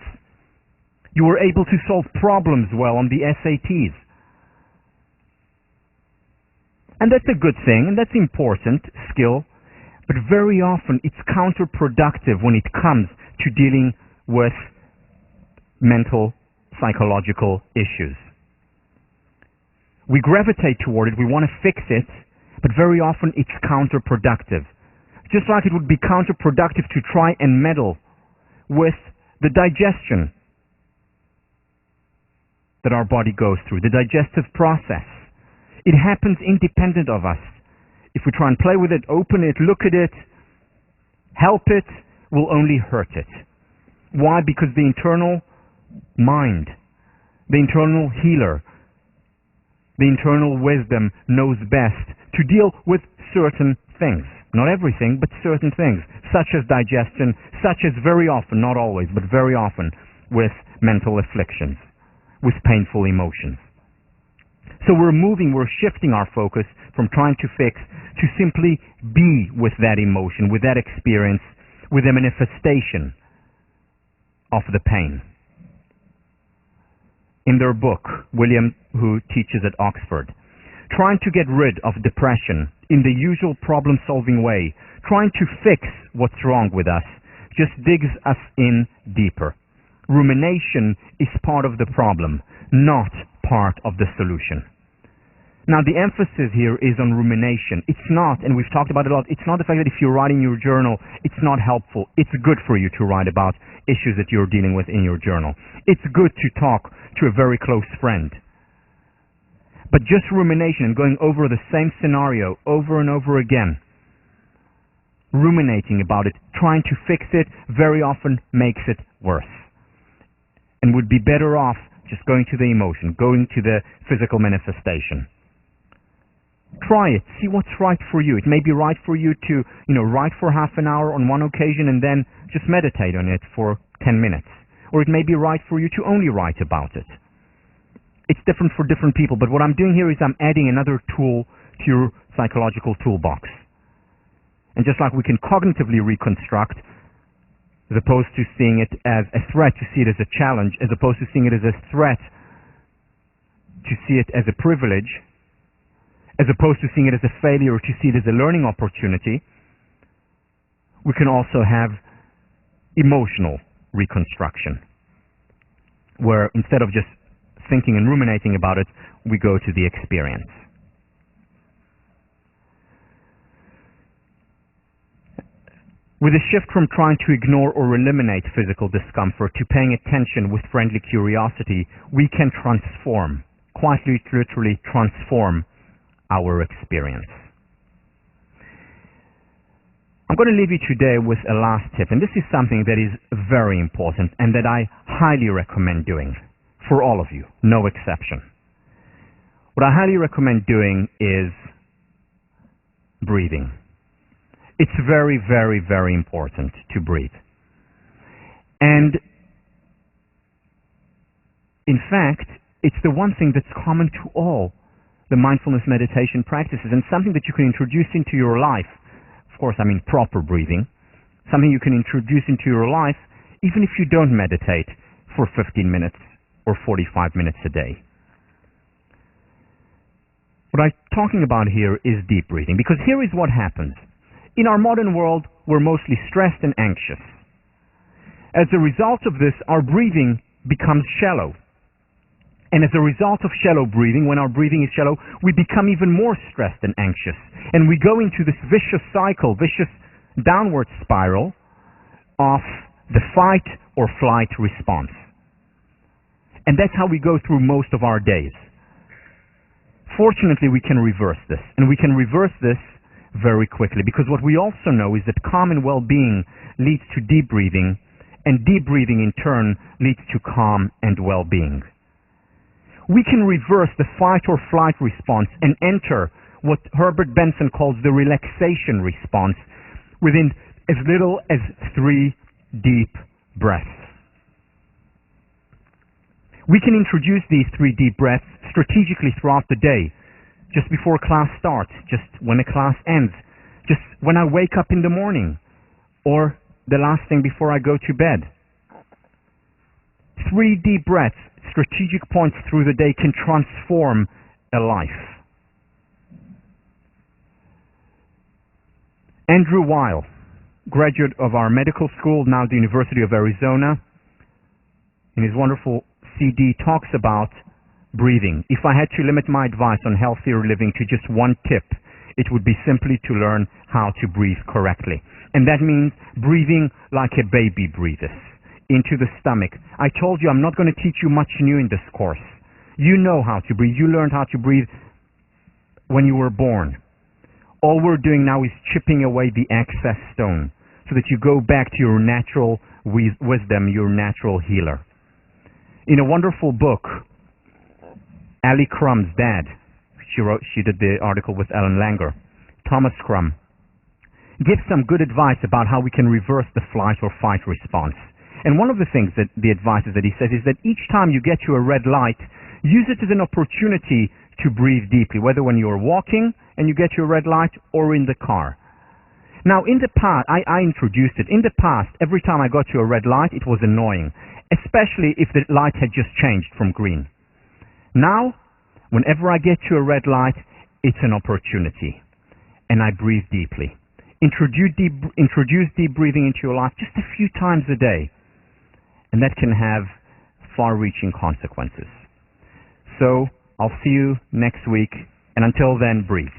Speaker 2: You were able to solve problems well on the SATs. And that's a good thing, and that's important skill, but very often it's counterproductive when it comes to dealing with mental, psychological issues. We gravitate toward it, we want to fix it, but very often it's counterproductive. Just like it would be counterproductive to try and meddle with the digestion that our body goes through, the digestive process. It happens independent of us. If we try and play with it, open it, look at it, help it, we'll only hurt it. Why? Because the internal mind, the internal healer, the internal wisdom knows best to deal with certain things. Not everything, but certain things, such as digestion, such as very often, not always, but very often, with mental afflictions, with painful emotions. So we're shifting our focus from trying to fix to simply be with that emotion, with that experience, with the manifestation of the pain. In their book, William, who teaches at Oxford, trying to get rid of depression in the usual problem-solving way, trying to fix what's wrong with us, just digs us in deeper. Rumination is part of the problem, not part of the solution. Now, the emphasis here is on rumination. It's not, and we've talked about it a lot, it's not the fact that if you're writing your journal, it's not helpful. It's good for you to write about issues that you're dealing with in your journal. It's good to talk to a very close friend. But just rumination and going over the same scenario over and over again, ruminating about it, trying to fix it, very often makes it worse. And would be better off just going to the emotion, going to the physical manifestation. Try it. See what's right for you. It may be right for you to, write for half an hour on one occasion and then just meditate on it for 10 minutes. Or it may be right for you to only write about it. It's different for different people, but what I'm doing here is I'm adding another tool to your psychological toolbox. And just like we can cognitively reconstruct, as opposed to seeing it as a threat, to see it as a challenge, as opposed to seeing it as a threat, to see it as a privilege, as opposed to seeing it as a failure, to see it as a learning opportunity, we can also have emotional reconstruction, where instead of just thinking and ruminating about it, we go to the experience. With a shift from trying to ignore or eliminate physical discomfort to paying attention with friendly curiosity, we can transform, quite literally transform, our experience. I'm going to leave you today with a last tip, and this is something that is very important and that I highly recommend doing for all of you, no exception. What I highly recommend doing is breathing. It's very, very, very important to breathe. And in fact, it's the one thing that's common to all the mindfulness meditation practices, and something that you can introduce into your life. Of course, I mean proper breathing. Something you can introduce into your life even if you don't meditate for 15 minutes or 45 minutes a day. What I'm talking about here is deep breathing, because here is what happens. In our modern world, we're mostly stressed and anxious. As a result of this, our breathing becomes shallow. And as a result of shallow breathing, when our breathing is shallow, we become even more stressed and anxious. And we go into this vicious cycle, vicious downward spiral of the fight or flight response. And that's how we go through most of our days. Fortunately, we can reverse this. And we can reverse this very quickly, because what we also know is that calm and well-being leads to deep breathing, and deep breathing in turn leads to calm and well-being. We can reverse the fight or flight response and enter what Herbert Benson calls the relaxation response within as little as 3 deep breaths. We can introduce these 3 deep breaths strategically throughout the day, just before class starts, just when a class ends, just when I wake up in the morning, or the last thing before I go to bed. 3 deep breaths, strategic points through the day, can transform a life. Andrew Weil, graduate of our medical school, now the University of Arizona, in his wonderful CD talks about breathing. If I had to limit my advice on healthier living to just one tip, it would be simply to learn how to breathe correctly. And that means breathing like a baby breathes, into the stomach. I told you I'm not going to teach you much new in this course. You know how to breathe. You learned how to breathe when you were born. All we're doing now is chipping away the excess stone so that you go back to your natural wisdom, your natural healer. In a wonderful book, Ali Crumb's dad, she did the article with Ellen Langer, Thomas Crumb, gives some good advice about how we can reverse the flight or fight response. And one of the things that the advices that he says is that each time you get to a red light, use it as an opportunity to breathe deeply, whether when you're walking and you get to a red light or in the car. Now, in the past, I introduced it. In the past, every time I got to a red light, it was annoying, especially if the light had just changed from green. Now, whenever I get to a red light, it's an opportunity, and I breathe deeply. Introduce deep breathing into your life just a few times a day, and that can have far-reaching consequences. So, I'll see you next week, and until then, breathe.